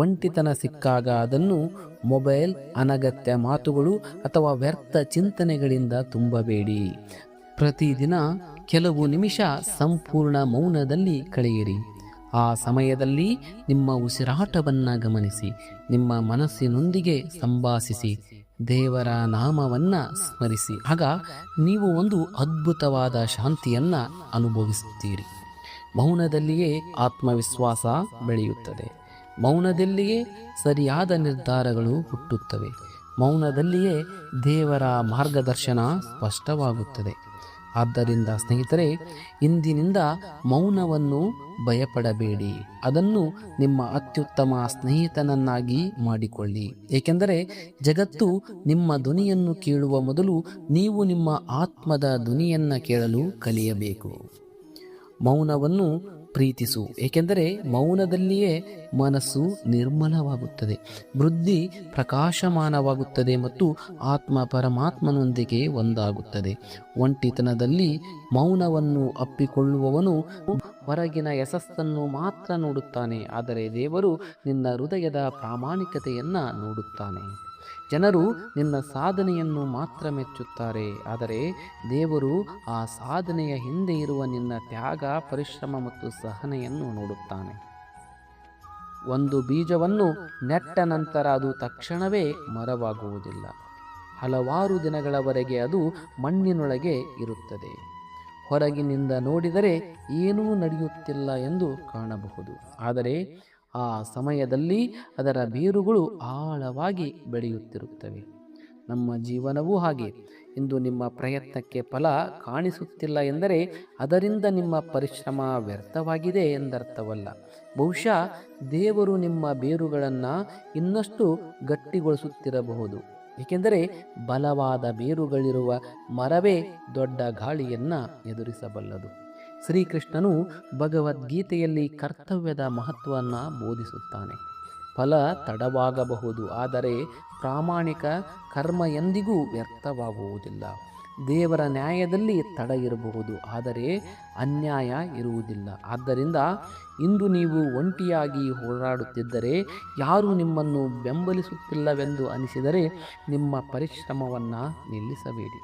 ಒಂಟಿತನ ಸಿಕ್ಕಾಗ ಅದನ್ನು ಮೊಬೈಲ್, ಅನಗತ್ಯ ಮಾತುಗಳು ಅಥವಾ ವ್ಯರ್ಥ ಚಿಂತನೆಗಳಿಂದ ತುಂಬಬೇಡಿ. ಪ್ರತಿದಿನ ಕೆಲವು ನಿಮಿಷ ಸಂಪೂರ್ಣ ಮೌನದಲ್ಲಿ ಕಳೆಯಿರಿ. ಆ ಸಮಯದಲ್ಲಿ ನಿಮ್ಮ ಉಸಿರಾಟವನ್ನು ಗಮನಿಸಿ, ನಿಮ್ಮ ಮನಸ್ಸಿನೊಂದಿಗೆ ಸಂಭಾಷಿಸಿ, ದೇವರ ನಾಮವನ್ನ ಸ್ಮರಿಸಿ. ಆಗ ನೀವು ಒಂದು ಅದ್ಭುತವಾದ ಶಾಂತಿಯನ್ನ ಅನುಭವಿಸುತ್ತೀರಿ. ಮೌನದಲ್ಲಿಯೇ ಆತ್ಮವಿಶ್ವಾಸ ಬೆಳೆಯುತ್ತದೆ. ಮೌನದಲ್ಲಿಯೇ ಸರಿಯಾದ ನಿರ್ಧಾರಗಳು ಹುಟ್ಟುತ್ತವೆ. ಮೌನದಲ್ಲಿಯೇ ದೇವರ ಮಾರ್ಗದರ್ಶನ ಸ್ಪಷ್ಟವಾಗುತ್ತದೆ. ಆದ್ದರಿಂದ ಸ್ನೇಹಿತರೆ, ಇಂದಿನಿಂದ ಮೌನವನ್ನು ಭಯಪಡಬೇಡಿ, ಅದನ್ನು ನಿಮ್ಮ ಅತ್ಯುತ್ತಮ ಸ್ನೇಹಿತನನ್ನಾಗಿ ಮಾಡಿಕೊಳ್ಳಿ. ಏಕೆಂದರೆ ಜಗತ್ತು ನಿಮ್ಮ ಧ್ವನಿಯನ್ನು ಕೇಳುವ ಮೊದಲು ನೀವು ನಿಮ್ಮ ಆತ್ಮದ ಧ್ವನಿಯನ್ನು ಕೇಳಲು ಕಲಿಯಬೇಕು. ಮೌನವನ್ನು ಪ್ರೀತಿಸು, ಏಕೆಂದರೆ ಮೌನದಲ್ಲಿಯೇ ಮನಸ್ಸು ನಿರ್ಮಲವಾಗುತ್ತದೆ, ಬುದ್ಧಿ ಪ್ರಕಾಶಮಾನವಾಗುತ್ತದೆ ಮತ್ತು ಆತ್ಮ ಪರಮಾತ್ಮನೊಂದಿಗೆ ಒಂದಾಗುತ್ತದೆ. ಒಂಟಿತನದಲ್ಲಿ ಮೌನವನ್ನು ಅಪ್ಪಿಕೊಳ್ಳುವವನು ಹೊರಗಿನ ಯಶಸ್ಸನ್ನು ಮಾತ್ರ ನೋಡುತ್ತಾನೆ, ಆದರೆ ದೇವರು ನಿನ್ನ ಹೃದಯದ ಪ್ರಾಮಾಣಿಕತೆಯನ್ನು ನೋಡುತ್ತಾನೆ. ಜನರು ನಿನ್ನ ಸಾಧನೆಯನ್ನು ಮಾತ್ರ ಮೆಚ್ಚುತ್ತಾರೆ, ಆದರೆ ದೇವರು ಆ ಸಾಧನೆಯ ಹಿಂದೆ ಇರುವ ನಿನ್ನ ತ್ಯಾಗ, ಪರಿಶ್ರಮ ಮತ್ತು ಸಹನೆಯನ್ನು ನೋಡುತ್ತಾನೆ. ಒಂದು ಬೀಜವನ್ನು ನೆಟ್ಟ ನಂತರ ಅದು ತಕ್ಷಣವೇ ಮರವಾಗುವುದಿಲ್ಲ. ಹಲವಾರು ದಿನಗಳವರೆಗೆ ಅದು ಮಣ್ಣಿನೊಳಗೆ ಇರುತ್ತದೆ. ಹೊರಗಿನಿಂದ ನೋಡಿದರೆ ಏನೂ ನಡೆಯುತ್ತಿಲ್ಲ ಎಂದು ಕಾಣಬಹುದು, ಆದರೆ ಆ ಸಮಯದಲ್ಲಿ ಅದರ ಬೇರುಗಳು ಆಳವಾಗಿ ಬೆಳೆಯುತ್ತಿರುತ್ತವೆ. ನಮ್ಮ ಜೀವನವೂ ಹಾಗೆ. ಇಂದು ನಿಮ್ಮ ಪ್ರಯತ್ನಕ್ಕೆ ಫಲ ಕಾಣಿಸುತ್ತಿಲ್ಲ ಎಂದರೆ ಅದರಿಂದ ನಿಮ್ಮ ಪರಿಶ್ರಮ ವ್ಯರ್ಥವಾಗಿದೆ ಎಂದರ್ಥವಲ್ಲ. ಬಹುಶಃ ದೇವರು ನಿಮ್ಮ ಬೇರುಗಳನ್ನು ಇನ್ನಷ್ಟು ಗಟ್ಟಿಗೊಳಿಸುತ್ತಿರಬಹುದು. ಏಕೆಂದರೆ ಬಲವಾದ ಬೇರುಗಳಿರುವ ಮರವೇ ದೊಡ್ಡ ಗಾಳಿಯನ್ನು ಎದುರಿಸಬಲ್ಲದು. ಶ್ರೀಕೃಷ್ಣನು ಭಗವದ್ಗೀತೆಯಲ್ಲಿ ಕರ್ತವ್ಯದ ಮಹತ್ವವನ್ನು ಬೋಧಿಸುತ್ತಾನೆ. ಫಲ ತಡವಾಗಬಹುದು, ಆದರೆ ಪ್ರಾಮಾಣಿಕ ಕರ್ಮ ಎಂದಿಗೂ ವ್ಯರ್ಥವಾಗುವುದಿಲ್ಲ. ದೇವರ ನ್ಯಾಯದಲ್ಲಿ ತಡ ಇರಬಹುದು, ಆದರೆ ಅನ್ಯಾಯ ಇರುವುದಿಲ್ಲ. ಆದ್ದರಿಂದ ಇಂದು ನೀವು ಒಂಟಿಯಾಗಿ ಹೋರಾಡುತ್ತಿದ್ದರೆ, ಯಾರೂ ನಿಮ್ಮನ್ನು ಬೆಂಬಲಿಸುತ್ತಿಲ್ಲವೆಂದು ಅನಿಸಿದರೆ ನಿಮ್ಮ ಪರಿಶ್ರಮವನ್ನು ನಿಲ್ಲಿಸಬೇಡಿ.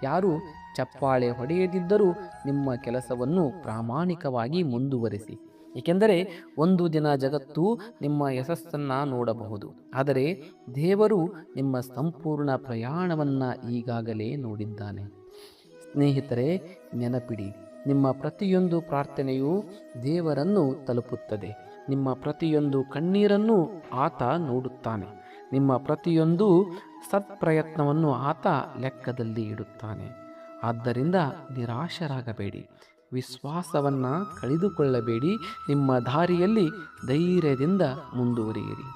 ಯಾರು ಚಪ್ಪಾಳೆ ಹೊಡೆಯದಿದ್ದರೂ ನಿಮ್ಮ ಕೆಲಸವನ್ನು ಪ್ರಾಮಾಣಿಕವಾಗಿ ಮುಂದುವರಿಸಿ. ಏಕೆಂದರೆ ಒಂದು ದಿನ ಜಗತ್ತು ನಿಮ್ಮ ಯಶಸ್ಸನ್ನು ನೋಡಬಹುದು, ಆದರೆ ದೇವರು ನಿಮ್ಮ ಸಂಪೂರ್ಣ ಪ್ರಯಾಣವನ್ನು ಈಗಾಗಲೇ ನೋಡಿದ್ದಾನೆ. ಸ್ನೇಹಿತರೆ, ನೆನಪಿಡಿ, ನಿಮ್ಮ ಪ್ರತಿಯೊಂದು ಪ್ರಾರ್ಥನೆಯು ದೇವರನ್ನು ತಲುಪುತ್ತದೆ. ನಿಮ್ಮ ಪ್ರತಿಯೊಂದು ಕಣ್ಣೀರನ್ನು ಆತ ನೋಡುತ್ತಾನೆ. ನಿಮ್ಮ ಪ್ರತಿಯೊಂದು ಸತ್ಪ್ರಯತ್ನವನ್ನು ಆತ ಲೆಕ್ಕದಲ್ಲಿ ಇಡುತ್ತಾನೆ. ಆದ್ದರಿಂದ ನಿರಾಶರಾಗಬೇಡಿ, ವಿಶ್ವಾಸವನ್ನು ಕಳೆದುಕೊಳ್ಳಬೇಡಿ. ನಿಮ್ಮ ದಾರಿಯಲ್ಲಿ ಧೈರ್ಯದಿಂದ ಮುಂದುವರಿಯಿರಿ.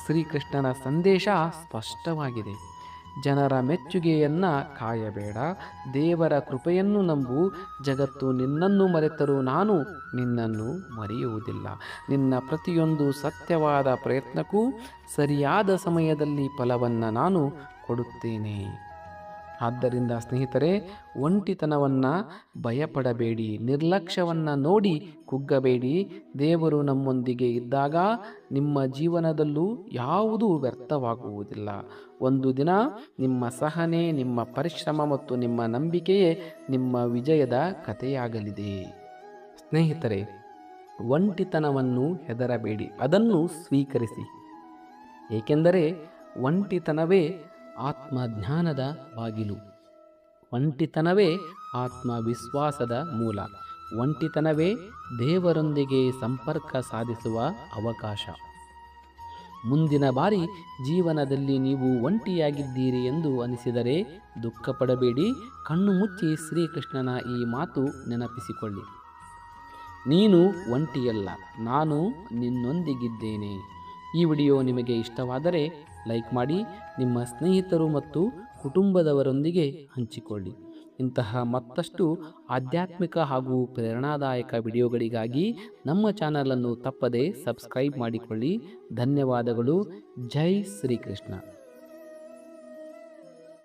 ಶ್ರೀಕೃಷ್ಣನ ಸಂದೇಶ ಸ್ಪಷ್ಟವಾಗಿದೆ. ಜನರ ಮೆಚ್ಚುಗೆಯನ್ನು ಕಾಯಬೇಡ, ದೇವರ ಕೃಪೆಯನ್ನು ನಂಬು. ಜಗತ್ತು ನಿನ್ನನ್ನು ಮರೆತರೂ ನಾನು ನಿನ್ನನ್ನು ಮರೆಯುವುದಿಲ್ಲ. ನಿನ್ನ ಪ್ರತಿಯೊಂದು ಸತ್ಯವಾದ ಪ್ರಯತ್ನಕ್ಕೂ ಸರಿಯಾದ ಸಮಯದಲ್ಲಿ ಫಲವನ್ನು ನಾನು ಕೊಡುತ್ತೇನೆ. ಆದ್ದರಿಂದ ಸ್ನೇಹಿತರೆ, ಒಂಟಿತನವನ್ನು ಭಯಪಡಬೇಡಿ, ನಿರ್ಲಕ್ಷ್ಯವನ್ನು ನೋಡಿ ಕುಗ್ಗಬೇಡಿ. ದೇವರು ನಮ್ಮೊಂದಿಗೆ ಇದ್ದಾಗ ನಿಮ್ಮ ಜೀವನದಲ್ಲೂ ಯಾವುದೂ ವ್ಯರ್ಥವಾಗುವುದಿಲ್ಲ. ಒಂದು ದಿನ ನಿಮ್ಮ ಸಹನೆ, ನಿಮ್ಮ ಪರಿಶ್ರಮ ಮತ್ತು ನಿಮ್ಮ ನಂಬಿಕೆಯೇ ನಿಮ್ಮ ವಿಜಯದ ಕಥೆಯಾಗಲಿದೆ. ಸ್ನೇಹಿತರೆ, ಒಂಟಿತನವನ್ನು ಹೆದರಬೇಡಿ, ಅದನ್ನು ಸ್ವೀಕರಿಸಿ. ಏಕೆಂದರೆ ಒಂಟಿತನವೇ ಆತ್ಮಜ್ಞಾನದ ಬಾಗಿಲು. ಒಂಟಿತನವೇ ಆತ್ಮವಿಶ್ವಾಸದ ಮೂಲ. ಒಂಟಿತನವೇ ದೇವರೊಂದಿಗೆ ಸಂಪರ್ಕ ಸಾಧಿಸುವ ಅವಕಾಶ. ಮುಂದಿನ ಬಾರಿ ಜೀವನದಲ್ಲಿ ನೀವು ಒಂಟಿಯಾಗಿದ್ದೀರಿ ಎಂದು ಅನಿಸಿದರೆ ದುಃಖಪಡಬೇಡಿ. ಕಣ್ಣು ಮುಚ್ಚಿ ಶ್ರೀಕೃಷ್ಣನ ಈ ಮಾತು ನೆನಪಿಸಿಕೊಳ್ಳಿ: ನೀನು ಒಂಟಿಯಲ್ಲ, ನಾನು ನಿನ್ನೊಂದಿಗಿದ್ದೇನೆ. ಈ ವಿಡಿಯೋ ನಿಮಗೆ ಇಷ್ಟವಾದರೆ ಲೈಕ್ ಮಾಡಿ, ನಿಮ್ಮ ಸ್ನೇಹಿತರು ಮತ್ತು ಕುಟುಂಬದವರೊಂದಿಗೆ ಹಂಚಿಕೊಳ್ಳಿ. ಇಂತಹ ಮತ್ತಷ್ಟು ಆಧ್ಯಾತ್ಮಿಕ ಹಾಗೂ ಪ್ರೇರಣಾದಾಯಕ ವಿಡಿಯೋಗಳಿಗಾಗಿ ನಮ್ಮ ಚಾನಲನ್ನು ತಪ್ಪದೇ ಸಬ್ಸ್ಕ್ರೈಬ್ ಮಾಡಿಕೊಳ್ಳಿ. ಧನ್ಯವಾದಗಳು. ಜೈ ಶ್ರೀಕೃಷ್ಣ.